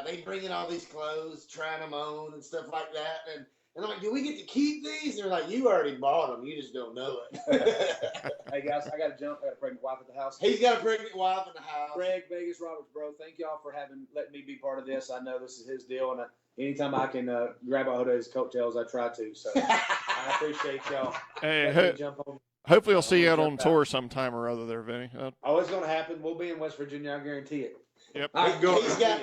They bring in all these clothes, trying them on and stuff like that. And I'm like, do we get to keep these? And they're like, you already bought them. You just don't know it. Hey, guys, I got to jump. I got a pregnant wife at the house. He's got a pregnant wife in the house. Greg, Vegas, Roberts, bro, thank y'all for letting me be part of this. I know this is his deal, and anytime I can grab a hold of his coattails, I try to. So I appreciate y'all. Hey, hopefully I'll see you out on tour sometime or other there, Vinny. Oh, it's going to happen. We'll be in West Virginia, I guarantee it. Yep.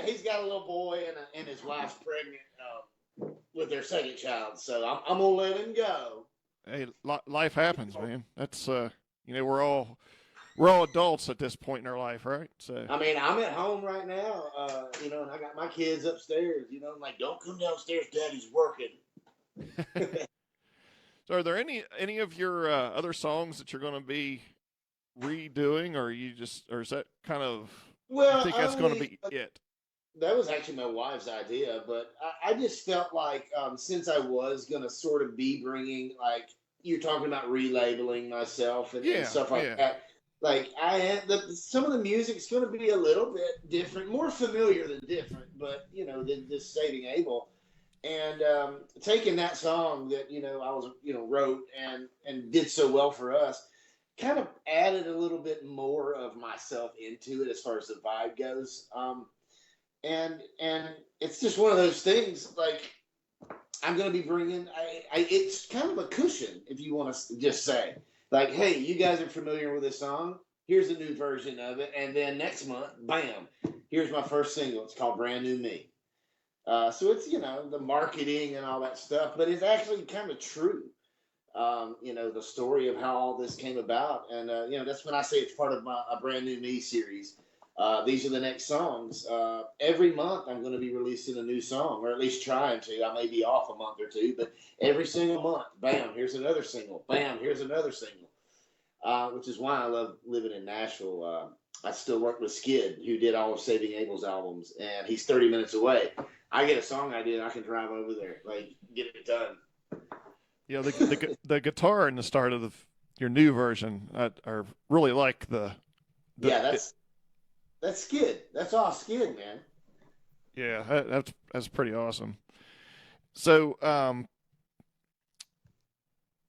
He's got a little boy and his wife's pregnant with their second child, so I'm gonna let him go. Hey, life happens, man. That's we're all adults at this point in our life, right? So I mean, I'm at home right now, and I got my kids upstairs. I'm like, don't come downstairs, Daddy's working. So, are there any of your other songs that you're going to be redoing, or is that kind of? Well, I think that's going to be it. That was actually my wife's idea, but I just felt like since I was going to sort of be bringing, like, you're talking about relabeling myself and stuff like that. Like, some of the music's going to be a little bit different, more familiar than different, but, than just Saving Abel. And taking that song that, I was, wrote and did so well for us, kind of added a little bit more of myself into it as far as the vibe goes. And it's just one of those things, like, I'm going to be bringing, it's kind of a cushion, if you want to just say, like, hey, you guys are familiar with this song. Here's a new version of it. And then next month, bam, here's my first single. It's called Brand New Me. So it's, the marketing and all that stuff, but it's actually kind of true. The story of how all this came about. And, that's when I say it's part of a Brand New Me series. these are the next songs. Every month I'm going to be releasing a new song, or at least trying to. I may be off a month or two, but every single month, bam, here's another single. Bam, here's another single. Which is why I love living in Nashville. I still work with Skid, who did all of Saving Abel's albums, and he's 30 minutes away. I get a song idea, and I can drive over there, like, get it done. Yeah, the guitar in the start of your new version, I really like the yeah, that's Skid. That's all Skid, man. Yeah, that's pretty awesome. So,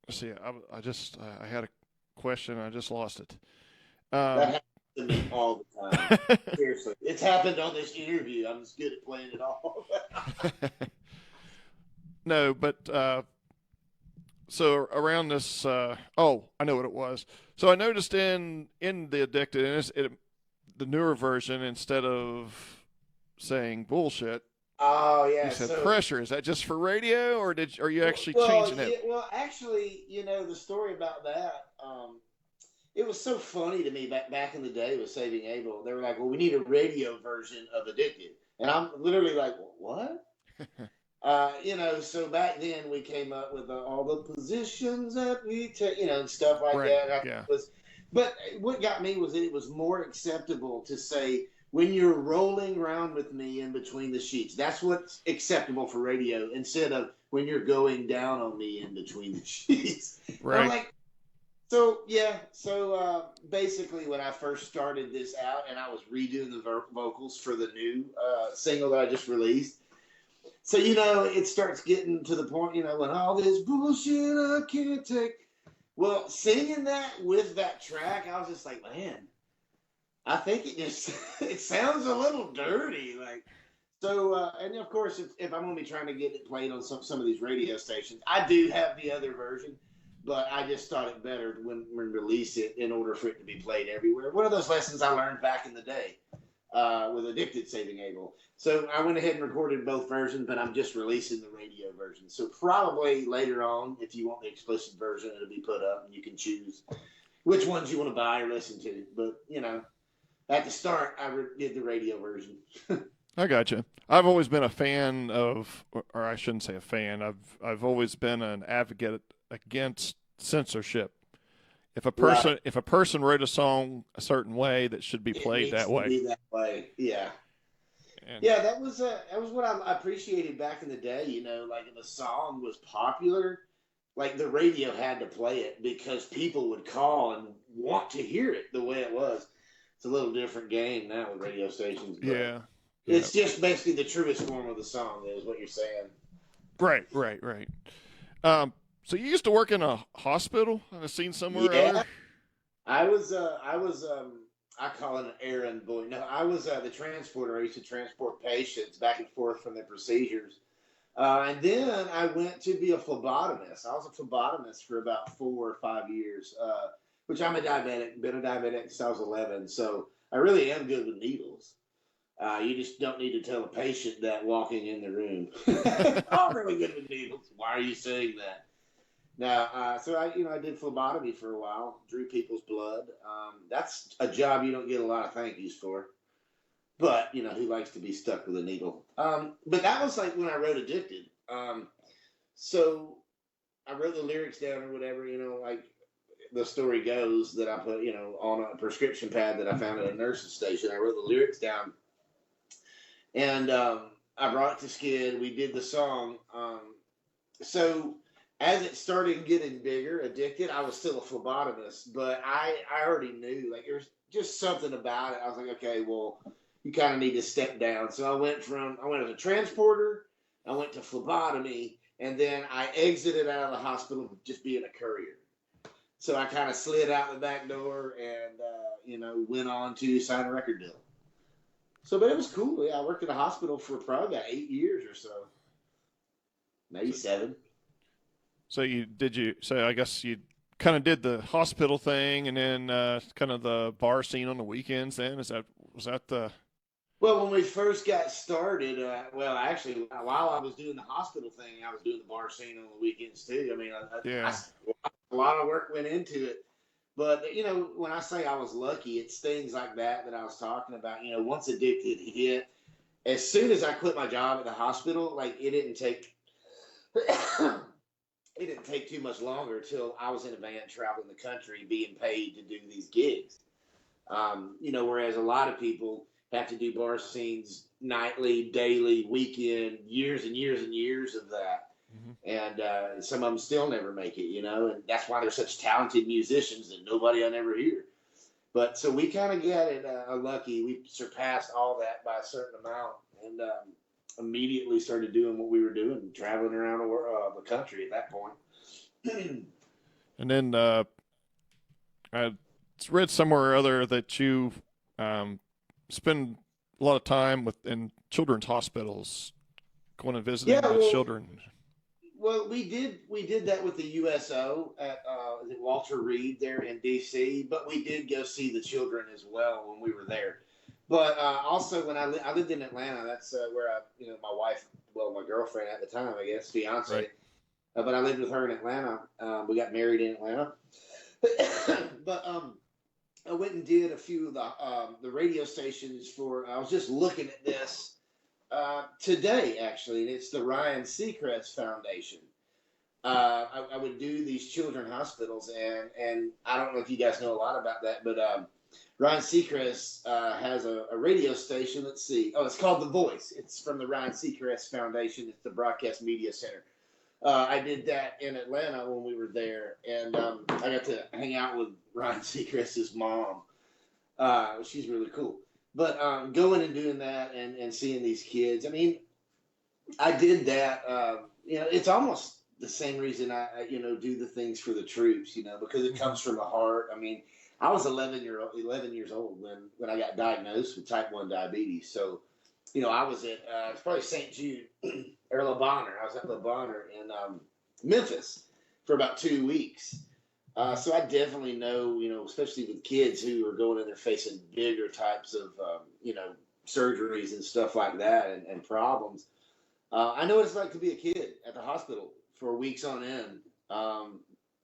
let's see. I had a question. I just lost it. That happens to me all the time. Seriously, it's happened on this interview. I'm just good at playing it all. No, but so around this. I know what it was. So I noticed in the Addicted, and the newer version, instead of saying bullshit. Oh yeah, you said pressure. Is that just for radio, or are you actually changing it? Well, actually, the story about that. It was so funny to me back in the day with Saving Abel. They were like, "Well, we need a radio version of Addicted," and I'm literally like, "What?" So back then we came up with all the positions that we take, and stuff like that. Yeah. But what got me was that it was more acceptable to say, when you're rolling around with me in between the sheets. That's what's acceptable for radio, instead of when you're going down on me in between the sheets. Right. I'm like, so basically when I first started this out and I was redoing the vocals for the new single that I just released, so, it starts getting to the point, when all this bullshit I can't take. Well, singing that with that track, I was just like, man, I think it sounds a little dirty. Like, so, and of course, if I'm going to be trying to get it played on some of these radio stations, I do have the other version, but I just thought it better when we release it in order for it to be played everywhere. One of those lessons I learned back in the day with Addicted Saving Abel. So I went ahead and recorded both versions, but I'm just releasing the radio version. So probably later on, if you want the explicit version, it'll be put up and you can choose which ones you want to buy or listen to. But, at the start, I did the radio version. I gotcha. I've always been a fan of, or I shouldn't say a fan. I've always been an advocate against censorship. If a person wrote a song a certain way, that should be played that way. Be that way, yeah. Yeah, that was what I appreciated back in the day. Like if a song was popular, like the radio had to play it because people would call and want to hear it the way it was. It's a little different game now with radio stations. Yeah. It's just basically the truest form of the song, is what you're saying. Right. So you used to work in a hospital? I've seen somewhere. Yeah. I was I call it an errand boy. No, I was the transporter. I used to transport patients back and forth from their procedures. And then I went to be a phlebotomist. I was a phlebotomist for about 4 or 5 years, which I'm a diabetic, been a diabetic since I was 11. So I really am good with needles. You just don't need to tell a patient that walking in the room. I'm really good with needles. Why are you saying that? Now, so I did phlebotomy for a while, drew people's blood. That's a job you don't get a lot of thank yous for. But, who likes to be stuck with a needle? But that was like when I wrote Addicted. So I wrote the lyrics down or whatever, like the story goes that I put, on a prescription pad that I found at a nurse's station. I wrote the lyrics down. And I brought it to Skid. We did the song. So as it started getting bigger, Addicted, I was still a phlebotomist, but I already knew, like, there was just something about it. I was like, okay, well, you kind of need to step down. So I went as a transporter, I went to phlebotomy, and then I exited out of the hospital just being a courier. So I kind of slid out the back door and, went on to sign a record deal. So, but it was cool. Yeah, I worked at a hospital for probably about 8 years or so. Maybe 7. So I guess you kind of did the hospital thing and then kind of the bar scene on the weekends then? Was that the... Well, when we first got started, actually, while I was doing the hospital thing, I was doing the bar scene on the weekends too. I mean, a lot of work went into it. But, you know, when I say I was lucky, it's things like that I was talking about. You know, once addicted hit, as soon as I quit my job at the hospital, like it didn't take it didn't take too much longer till I was in a van traveling the country being paid to do these gigs. You know, whereas a lot of people have to do bar scenes nightly, daily, weekend, years and years and years of that. And some of them still never make it, you know, and that's why they're such talented musicians that nobody will never hear. But so we kind of got it lucky. We surpassed all that by a certain amount, and immediately started doing what we were doing, traveling around the country at that point. And then I read somewhere or other that you spend a lot of time in children's hospitals, going and visiting with children. Well, we did that with the USO at Walter Reed there in D.C., but we did go see the children as well when we were there. But also when I lived in Atlanta, that's where my wife, well, my girlfriend at the time, I guess, fiance. Right. But I lived with her in Atlanta. We got married in Atlanta. But I went and did a few of the radio stations I was just looking at this today, actually, and it's the Ryan Seacrest Foundation. I would do these children's hospitals, and I don't know if you guys know a lot about that, but Ryan Seacrest has a radio station. Let's see. Oh, it's called The Voice. It's from the Ryan Seacrest Foundation. It's the Broadcast Media Center. I did that in Atlanta when we were there, and I got to hang out with Ryan Seacrest's mom. She's really cool. But going and doing that and seeing these kids, I mean, I did that. It's almost the same reason I do the things for the troops, because it comes from the heart. I mean, I was 11 years old when I got diagnosed with type 1 diabetes. So, I was at it's probably St. Jude or Le Bonheur. I was at Le Bonheur in Memphis for about 2 weeks. So I definitely know, especially with kids who are going in there facing bigger types of, surgeries and stuff like that and problems. I know what it's like to be a kid at the hospital for weeks on end,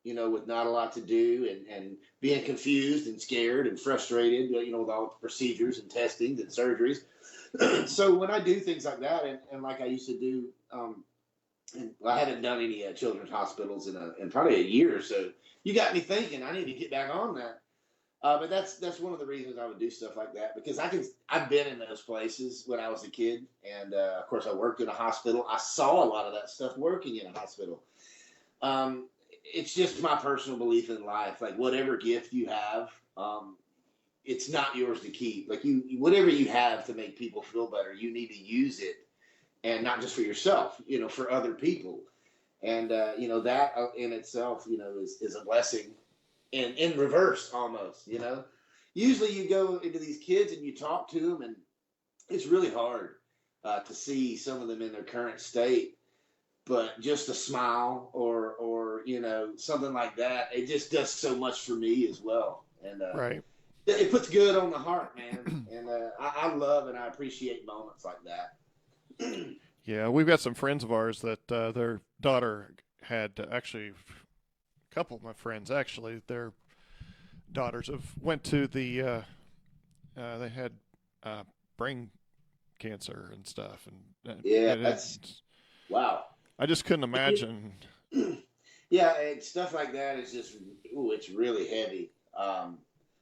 with not a lot to do and being confused and scared and frustrated, with all the procedures and testings and surgeries. So when I do things like that, and like I used to do, and I haven't done any children's hospitals in probably a year or so. You got me thinking I need to get back on that. But that's one of the reasons I would do stuff like that, because I've been in those places when I was a kid, and of course I worked in a hospital. I saw a lot of that stuff working in a hospital. It's just my personal belief in life. Like whatever gift you have, it's not yours to keep. Like whatever you have to make people feel better, you need to use it, and not just for yourself, for other people. And, that in itself, is a blessing in reverse almost, Usually you go into these kids and you talk to them, and it's really hard to see some of them in their current state. But just a smile or something like that, it just does so much for me as well. And right. It puts good on the heart, man. And I love and I appreciate moments like that. Yeah, we've got some friends of ours that their daughter had actually, a couple of my friends actually, their daughters went to the, they had brain cancer and stuff. And that's, wow. I just couldn't imagine. Yeah, and stuff like that is just, it's really heavy,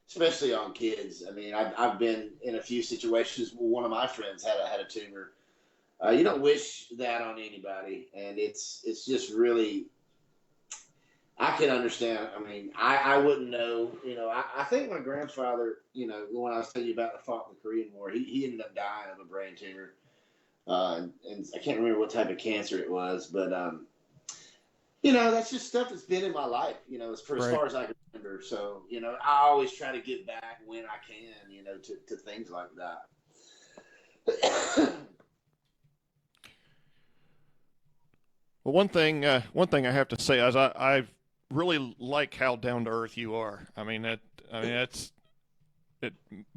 especially on kids. I mean, I've been in a few situations where one of my friends had a tumor. You don't wish that on anybody, and it's just really, I can understand. I mean, I wouldn't know, I think my grandfather, when I was telling you about the fought in the Korean War, he ended up dying of a brain tumor. And I can't remember what type of cancer it was, but, that's just stuff that's been in my life, as far as I can remember. So, I always try to give back when I can, to things like that. Well, one thing I have to say is I really like how down to earth you are. I mean, it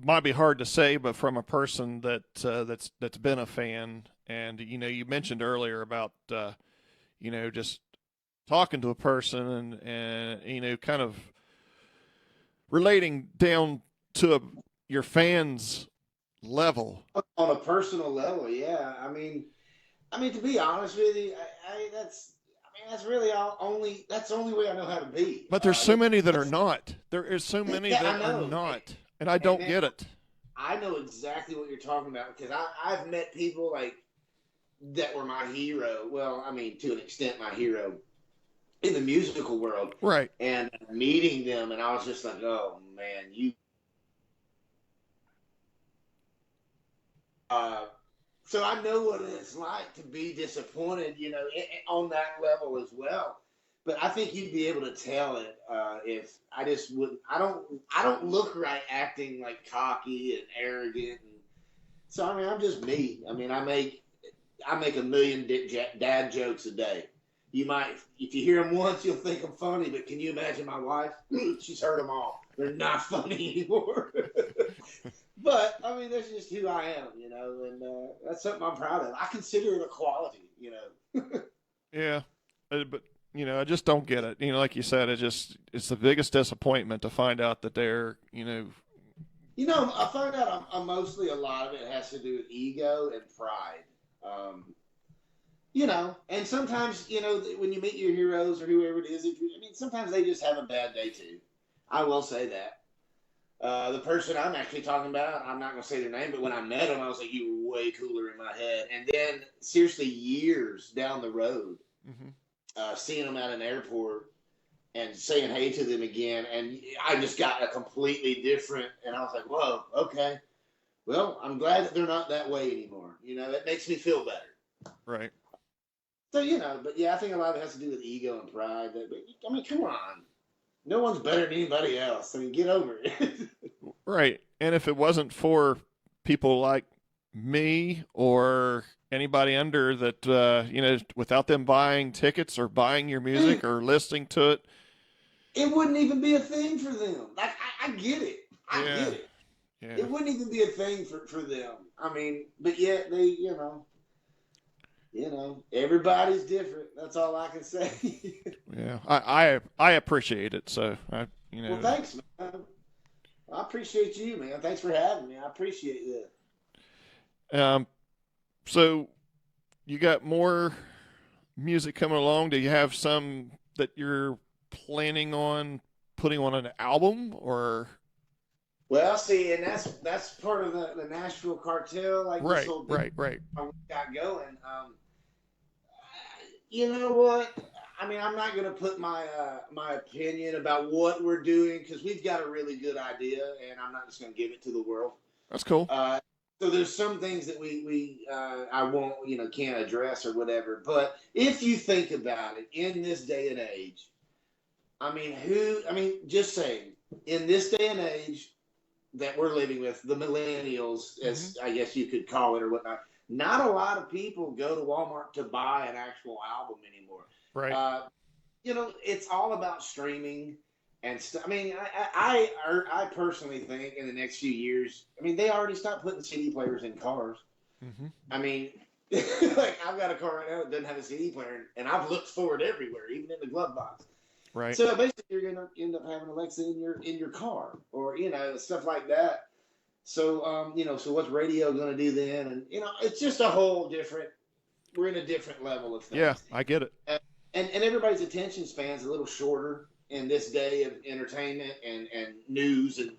might be hard to say, but from a person that's been a fan, and you mentioned earlier about just talking to a person and kind of relating down to your fans' level. On a personal level, yeah. I mean, to be honest with you, that's really that's the only way I know how to be. But there's so many that are not. There is so many that are not, and I don't get it. I know exactly what you're talking about because I've met people like that were my hero. Well, I mean, to an extent, my hero in the musical world, right? And meeting them, and I was just like, oh man, you. So I know what it's like to be disappointed, on that level as well. But I think you'd be able to tell it if I just would. I don't look right acting like cocky and arrogant, and so I mean I'm just me. I mean I make a million dad jokes a day. You might, if you hear them once, you'll think I'm funny. But can you imagine my wife? She's heard them all. They're not funny anymore. But I mean, that's just who I am, and that's something I'm proud of. I consider it a quality, Yeah, but I just don't get it. Like you said, it's the biggest disappointment to find out that they're, I find out mostly a lot of it has to do with ego and pride. And sometimes, when you meet your heroes or whoever it is, sometimes they just have a bad day too. I will say that. The person I'm actually talking about, I'm not going to say their name, but when I met him, I was like, you were way cooler in my head. And then, seriously, years down the road, seeing them at an airport and saying hey to them again, and I just got a completely different, and I was like, whoa, okay. Well, I'm glad that they're not that way anymore. It makes me feel better. Right. So, but yeah, I think a lot of it has to do with ego and pride. But, come on. No one's better than anybody else. Get over it. Right. And if it wasn't for people like me or anybody under that, without them buying tickets or buying your music or listening to it, it wouldn't even be a thing for them. Like, I get it. I get it. Yeah. It wouldn't even be a thing for them. But yet they, everybody's different. That's all I can say. Yeah, I appreciate it. So Well, thanks, man. I appreciate you, man. Thanks for having me. I appreciate that. So you got more music coming along? Do you have some that you're planning on putting on an album or? Well, see, and that's part of the Nashville cartel, like right, this whole right. we got going. You know what? I'm not going to put my opinion about what we're doing because we've got a really good idea, and I'm not just going to give it to the world. That's cool. So there's some things that I won't, can't address or whatever. But if you think about it, in this day and age, just saying, in this day and age that we're living with, the millennials, as I guess you could call it or whatnot, not a lot of people go to Walmart to buy an actual album anymore. Right. It's all about streaming and stuff. I personally think in the next few years, they already stopped putting CD players in cars. Like I've got a car right now that doesn't have a CD player, and I've looked for it everywhere, even in the glove box. Right. So basically, you're going to end up having Alexa in your car, or stuff like that. So so what's radio going to do then? And it's just a whole different. We're in a different level of things. Yeah, I get it. And everybody's attention span's a little shorter in this day of entertainment and news and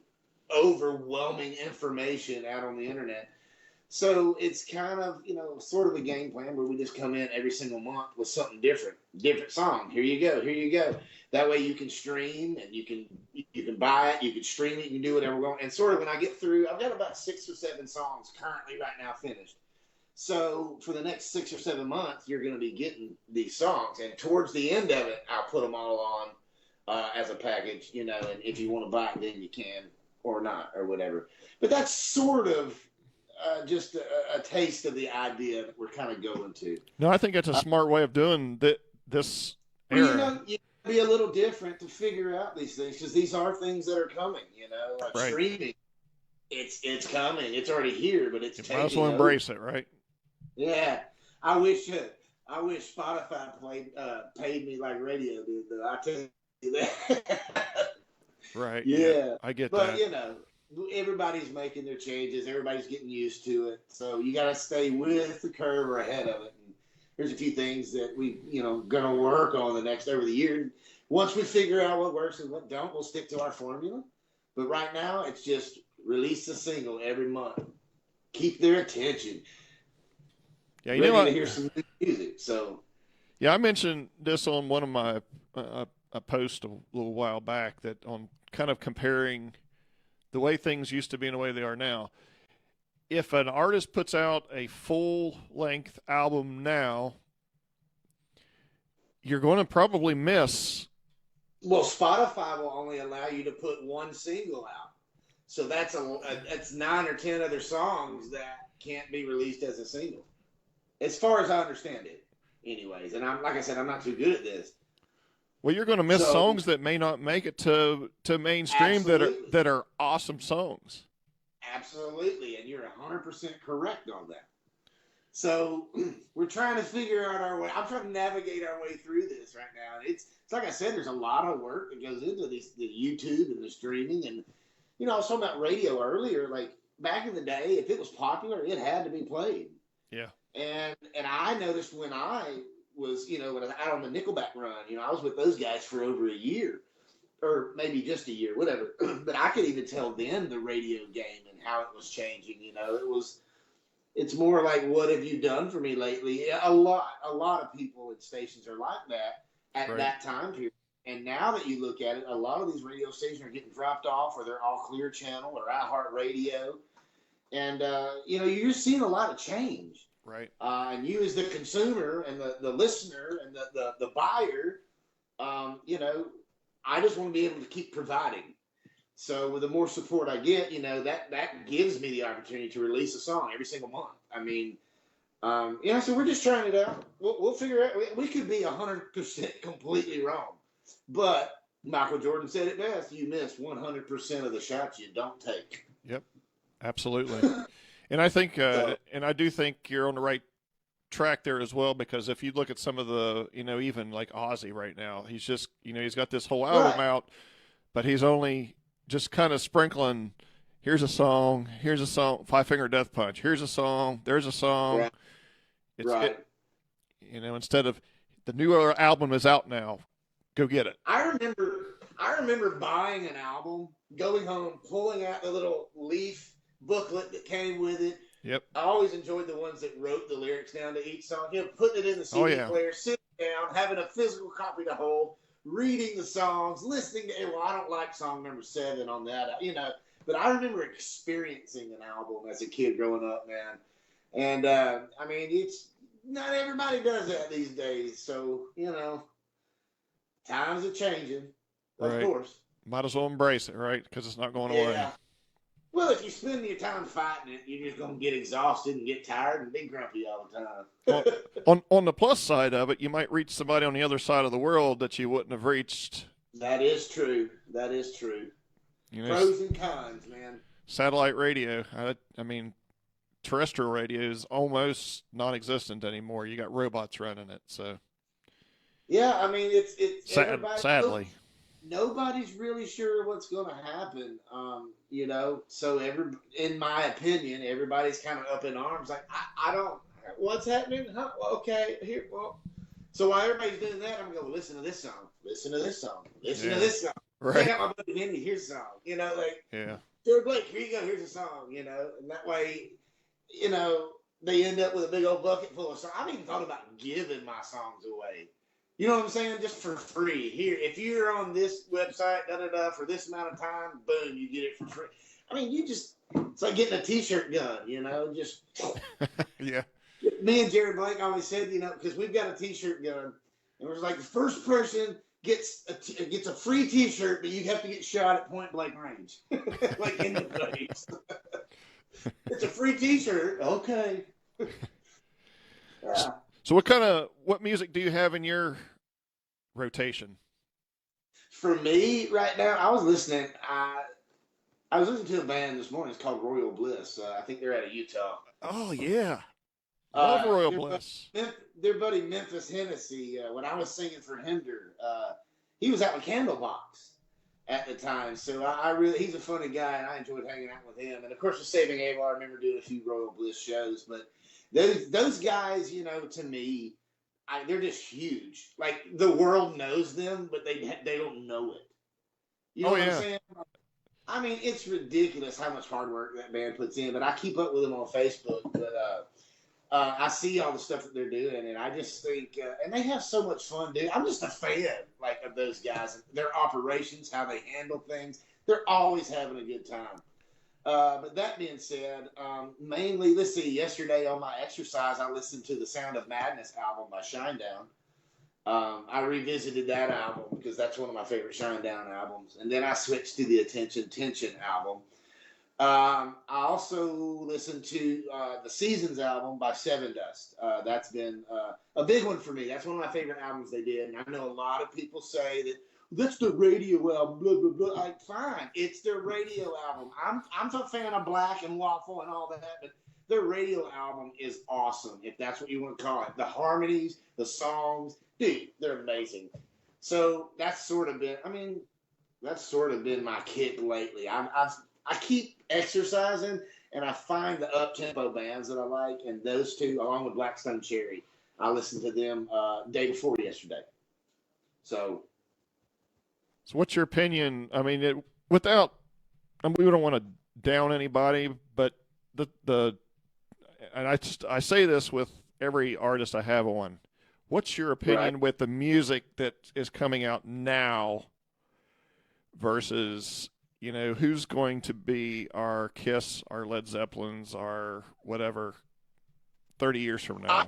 overwhelming information out on the internet. So it's kind of, sort of a game plan where we just come in every single month with something different song. Here you go. That way you can stream and you can buy it, you can stream it, you can do whatever you want. And sort of when I get through, I've got about 6 or 7 songs currently right now finished. So for the next 6 or 7 months, you're going to be getting these songs. And towards the end of it, I'll put them all on as a package, and if you want to buy it, then you can or not or whatever. But that's sort of just a taste of the idea that we're kind of going to. No, I think that's a smart way of doing this era. You be a little different to figure out these things because these are things that are coming, like right. Streaming. It's coming. It's already here, but it's you might as well embrace it, right? Yeah. I wish Spotify paid me like radio did, though. I tell you that. Right. Yeah. I get but, that. you know, everybody's making their changes. Everybody's getting used to it. So you got to stay with the curve or ahead of it. And here's a few things that we, going to work on over the year. Once we figure out what works and what don't, we'll stick to our formula. But right now, it's just release a single every month. Keep their attention. Yeah, ready to hear some new music. So, yeah, I mentioned this on one of my a post a little while back that on kind of comparing the way things used to be and the way they are now. If an artist puts out a full-length album now, you're going to probably miss. Well, Spotify will only allow you to put one single out. So that's that's 9 or 10 other songs that can't be released as a single. As far as I understand it, anyways. And like I said, I'm not too good at this. Well, you're going to miss songs that may not make it to mainstream that are awesome songs. Absolutely, and you're 100% correct on that. So we're trying to figure out our way. I'm trying to navigate our way through this right now. It's like I said, there's a lot of work that goes into the YouTube and the streaming. And, I was talking about radio earlier. Like, back in the day, if it was popular, it had to be played. Yeah. And I noticed when I was, when I was out on the Nickelback run, I was with those guys for over a year. Or maybe just a year, whatever. But I could even tell then the radio game and how it was changing. It's more like, what have you done for me lately? A lot of people at stations are like that at that time period. And now that you look at it, a lot of these radio stations are getting dropped off, or they're all Clear Channel or iHeartRadio. And, you're seeing a lot of change. Right. And you as the consumer and the listener and the buyer, I just want to be able to keep providing. So with the more support I get, that gives me the opportunity to release a song every single month. I mean, so we're just trying it out. We'll figure out. We could be 100% completely wrong. But Michael Jordan said it best. You miss 100% of the shots you don't take. Yep, absolutely. And I think, and I do think you're on the right track there as well, because if you look at some of the, even like Ozzy right now, he's just, he's got this whole album out, but he's only just kind of sprinkling, here's a song, Five Finger Death Punch, here's a song, there's a song. Right. It's instead of the new album is out now, go get it. I remember buying an album, going home, pulling out the little leaf booklet that came with it. Yep. I always enjoyed the ones that wrote the lyrics down to each song. Putting it in the CD player, sitting down, having a physical copy to hold, reading the songs, listening to. Well, I don't like song number 7 on that, But I remember experiencing an album as a kid growing up, man. And it's not everybody does that these days. So times are changing, of course. Might as well embrace it, right? Because it's not going away. Well, if you spend your time fighting it, you're just going to get exhausted and get tired and be grumpy all the time. on the plus side of it, you might reach somebody on the other side of the world that you wouldn't have reached. That is true. Pros and cons, man. Satellite radio, I mean, terrestrial radio is almost non-existent anymore. You got robots running it, so. Yeah, I mean, it's sadly. Nobody's really sure what's going to happen, So in my opinion, everybody's kind of up in arms. Like, I don't. What's happening? Huh? Okay, here. Well, so while everybody's doing that, I'm going to listen to this song. Listen to this song. Listen to this song. Right. Check out my Bigg Vinny. Here's a song. Yeah. Jerod Blake, here you go. Here's a song. And that way, they end up with a big old bucket full of songs. I haven't even thought about giving my songs away. You know what I'm saying? Just for free. Here, if you're on this website, for this amount of time, boom, you get it for free. I mean, it's like getting a T-shirt gun, just. Yeah. Me and Jerod Blake always said, because we've got a T-shirt gun, and we're like, the first person gets a free T-shirt, but you have to get shot at point blank range, like in the face. It's a free T-shirt. Okay. Yeah. So what music do you have in your rotation? For me right now, I was listening to a band this morning. It's called Royal Bliss. I think they're out of Utah. Oh, yeah. Love Royal Bliss. Their buddy Memphis Hennessy, when I was singing for Hinder, he was out in Candlebox. at the time. So I really, he's a funny guy, and I enjoyed hanging out with him. And of course, with Saving Abel, I remember doing a few Royal Bliss shows. But those guys, you know, to me, they're just huge. Like the world knows them, but they don't know it. You know what I'm saying? I mean, it's ridiculous how much hard work that band puts in. But I keep up with them on Facebook. But I see all the stuff that they're doing, and I just think, and they have so much fun, dude. I'm just a fan, like, of those guys, their operations, how they handle things. They're always having a good time. But that being said, mainly, let's see, yesterday on my exercise, I listened to the Sound of Madness album by Shinedown. I revisited that album because that's one of my favorite Shinedown albums. And then I switched to the Attention Tension album. I also listened to the Seasons album by Seven Dust. That's been a big one for me. That's one of my favorite albums they did. And I know a lot of people say that that's the radio album, blah, blah, blah. Like, fine, it's their radio album. I'm a fan of Black and Waffle and all that, but their radio album is awesome, if that's what you want to call it. The harmonies, the songs, dude, they're amazing. So that's sort of been my kick lately. I keep exercising, and I find the up-tempo bands that I like, and those two, along with Blackstone Cherry, I listened to them day before yesterday. So what's your opinion? I mean, we don't want to down anybody, but and I say this with every artist I have on. What's your opinion with the music that is coming out now versus, you know, who's going to be our Kiss, our Led Zeppelins, our whatever 30 years from now?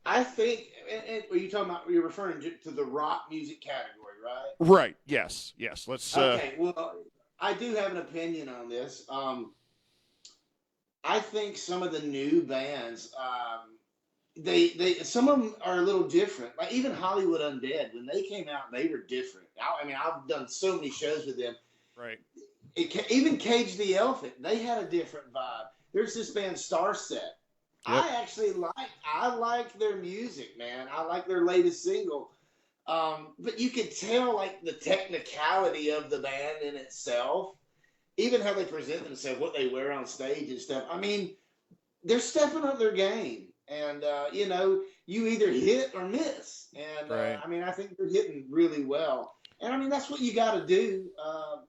I think you're referring to the rock music category, right? Right. Yes. Let's. Okay. Well, I do have an opinion on this. I think some of the new bands, some of them are a little different. Like even Hollywood Undead, when they came out, they were different. I mean, I've done so many shows with them. Right. Even Cage the Elephant, they had a different vibe. There's this band Starset. Yep. I like their music, man. I like their latest single. But you could tell like the technicality of the band in itself, even how they present themselves, what they wear on stage and stuff. I mean, they're stepping up their game. And, you know, you either hit or miss. And, I mean, I think they're hitting really well. And, I mean, that's what you got to do,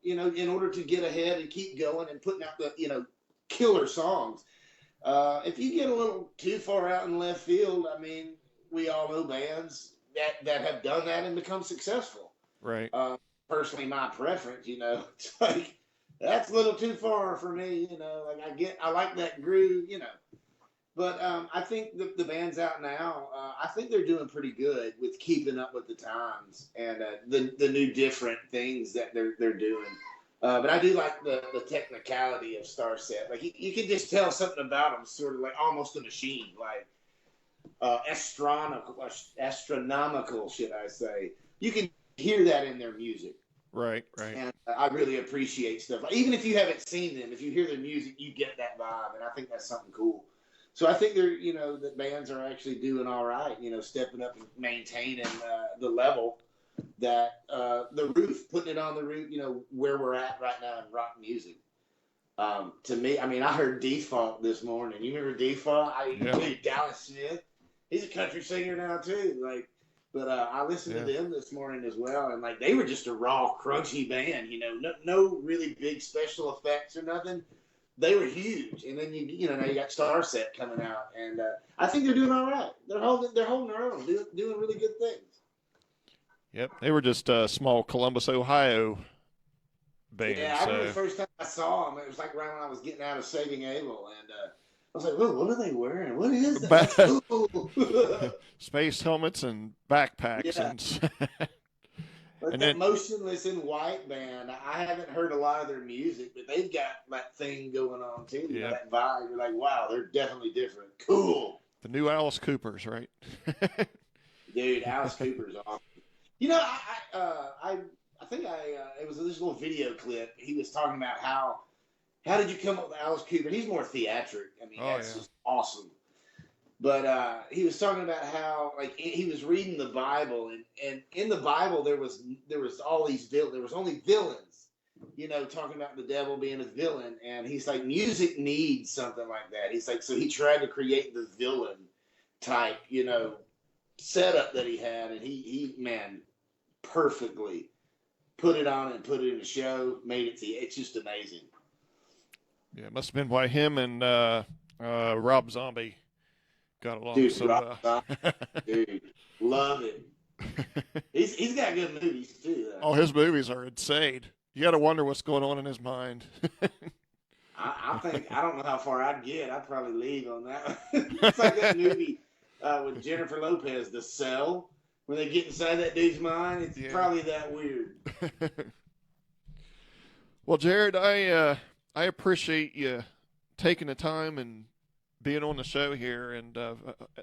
you know, in order to get ahead and keep going and putting out the, you know, killer songs. If you get a little too far out in left field, I mean, we all know bands that have done that and become successful. Right. Personally, my preference, you know, it's like, that's a little too far for me, you know, like I like that groove, you know. But I think the bands out now, I think they're doing pretty good with keeping up with the times and the new different things that they're doing. But I do like the technicality of Starset. Like you can just tell something about them, sort of like almost a machine, like astronomical, should I say? You can hear that in their music. Right. And I really appreciate stuff. Even if you haven't seen them, if you hear their music, you get that vibe, and I think that's something cool. So I think the bands are actually doing all right, you know, stepping up and maintaining the level that the roof, putting it on the roof, you know, where we're at right now in rock music. To me, I mean, I heard Default this morning. You remember Default? Dude, Dallas Smith. He's a country singer now too. Like, but I listened to them this morning as well, and like they were just a raw, crunchy band. You know, no really big special effects or nothing. They were huge, and then you know now you got Starset coming out, and I think they're doing all right. They're holding their own, doing really good things. Yep, they were just a small Columbus, Ohio band. Yeah, I remember the first time I saw them. It was like right when I was getting out of Saving Abel, and I was like, "Whoa, what are they wearing? What is that?" Space helmets and backpacks. Yeah. But And that then, Motionless in White band, I haven't heard a lot of their music, but they've got that thing going on too. You know, that vibe. You're like, wow, they're definitely different. Cool. The new Alice Coopers, right? Dude, Alice Cooper's awesome. You know, I think it was this little video clip. He was talking about how did you come up with Alice Cooper? He's more theatric. I mean, that's just awesome. But he was talking about how like he was reading the Bible, and in the Bible there was all these villains. There was only villains, talking about the devil being a villain. And he's like, music needs something like that. He's like, so he tried to create the villain type, setup that he had, and he man, perfectly put it on and put it in the show, made it. It's just amazing. Yeah, it must have been why him and Rob Zombie got along Dude, so well. Dude, love it. He's got good movies too. All his movies are insane. You got to wonder what's going on in his mind. I think I don't know how far I'd get. I'd probably leave on that. It's like that movie with Jennifer Lopez, The Cell. When they get inside that dude's mind, it's probably that weird. Well, Jerod, I appreciate you taking the time and being on the show here. And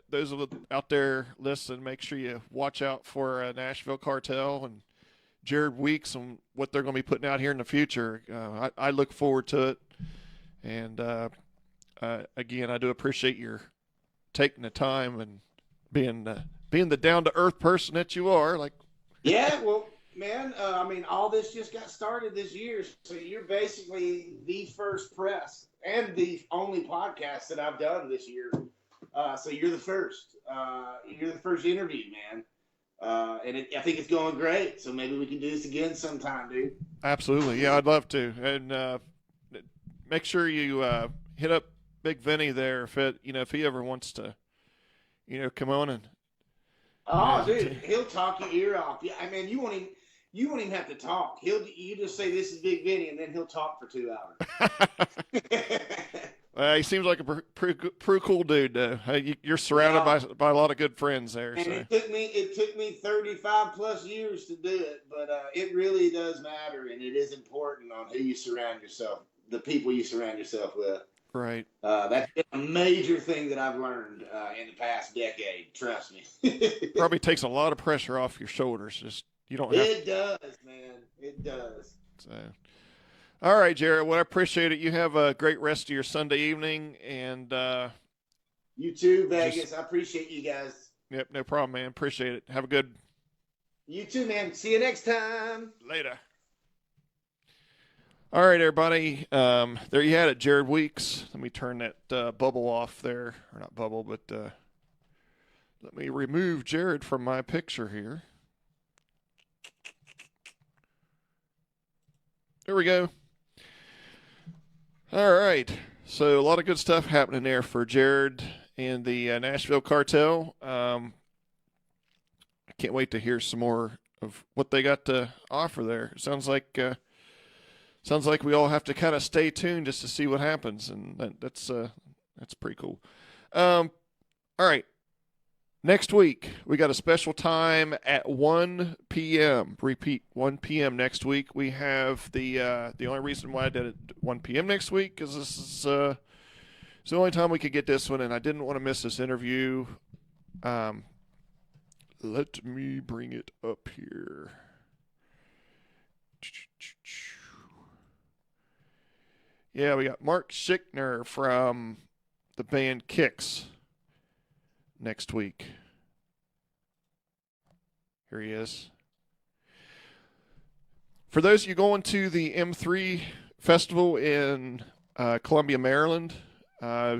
those out there listening, make sure you watch out for Nashville Cartel and Jerod Weeks and what they're going to be putting out here in the future. I look forward to it. And again, I do appreciate your taking the time and being the down-to-earth person that you are. Yeah, well, man, I mean, all this just got started this year, so you're basically the first press and the only podcast that I've done this year. So you're the first. You're the first interview, man. And I think it's going great. So maybe we can do this again sometime, dude. Absolutely, yeah, I'd love to. And make sure you hit up Bigg Vinny there if he ever wants to, come on and. Oh, dude, he'll talk your ear off. Yeah, I mean, you won't even have to talk. You just say this is Bigg Vinny, and then he'll talk for 2 hours. He seems like a pretty cool dude, though. You're surrounded by a lot of good friends there. And so. it took me 35 plus years to do it, but it really does matter, and it is important on who you surround yourself, the people you surround yourself with. Right. That's been a major thing that I've learned in the past decade. Trust me. Probably takes a lot of pressure off your shoulders. Just you don't. It does, man. It does. So, all right, Jerod. Well, I appreciate it. You have a great rest of your Sunday evening, and you too, Vegas. I appreciate you guys. Yep, no problem, man. Appreciate it. Have a good. You too, man. See you next time. Later. All right, everybody. There you had it, Jerod Weeks. Let me turn that bubble off there. Or not bubble, but let me remove Jerod from my picture here. There we go. All right. So a lot of good stuff happening there for Jerod and the Nashville Cartel. I can't wait to hear some more of what they got to offer there. Sounds like we all have to kind of stay tuned just to see what happens, and that's pretty cool. All right. Next week, we got a special time at 1 p.m. Repeat, 1 p.m. next week. We have the only reason why I did it 1 p.m. next week is this is the only time we could get this one, and I didn't want to miss this interview. Let me bring it up here. Yeah, we got Mark Schickner from the band Kicks next week. Here he is. For those of you going to the M3 Festival in Columbia, Maryland,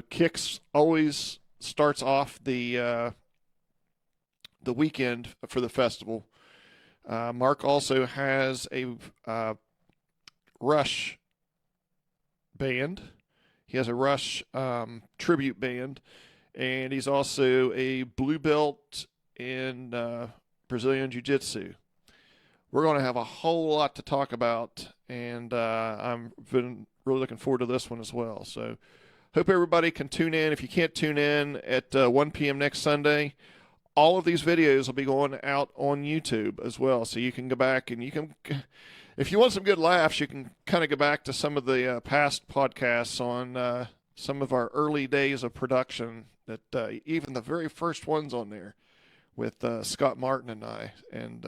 Kicks always starts off the weekend for the festival. Mark also has a Rush band. He has a Rush tribute band, and he's also a blue belt in Brazilian Jiu-Jitsu. We're going to have a whole lot to talk about, and I'm been really looking forward to this one as well. So hope everybody can tune in. If you can't tune in at 1 p.m. next Sunday, all of these videos will be going out on YouTube as well. So you can go back and you can, if you want some good laughs, you can kind of go back to some of the past podcasts on some of our early days of production, that even the very first ones on there with Scott Martin and I. And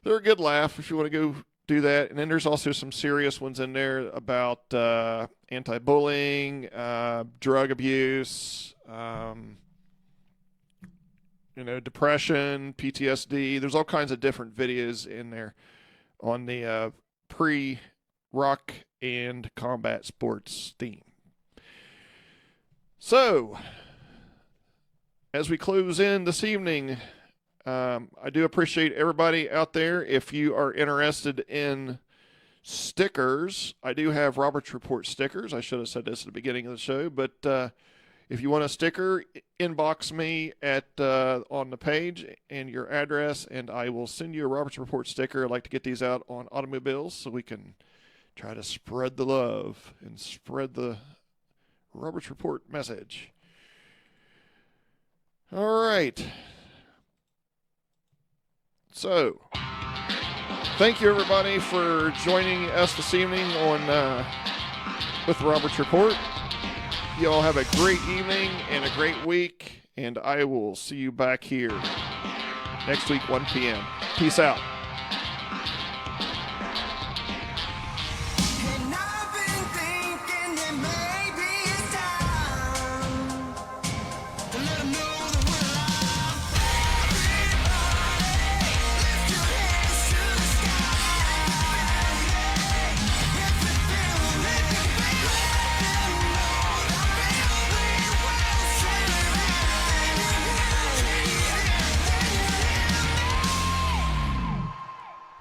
they're a good laugh if you want to go do that. And then there's also some serious ones in there about anti-bullying, drug abuse, depression, PTSD. There's all kinds of different videos in there on the pre-rock and combat sports theme. So, as we close in this evening, I do appreciate everybody out there. If you are interested in stickers, I do have Roberts Report stickers. I should have said this at the beginning of the show, but if you want a sticker, inbox me on the page and your address, and I will send you a Roberts Report sticker. I'd like to get these out on automobiles so we can try to spread the love and spread the Roberts Report message. All right. So, thank you everybody for joining us this evening on with Roberts Report. You all have a great evening and a great week, and I will see you back here next week, 1 p.m. Peace out. And I've been thinking that maybe it's time to let 'em know that we're alive. Everybody, lift your hands to the sky. If you feel it, let them know that we will survive.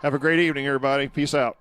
Have a great evening, everybody. Peace out.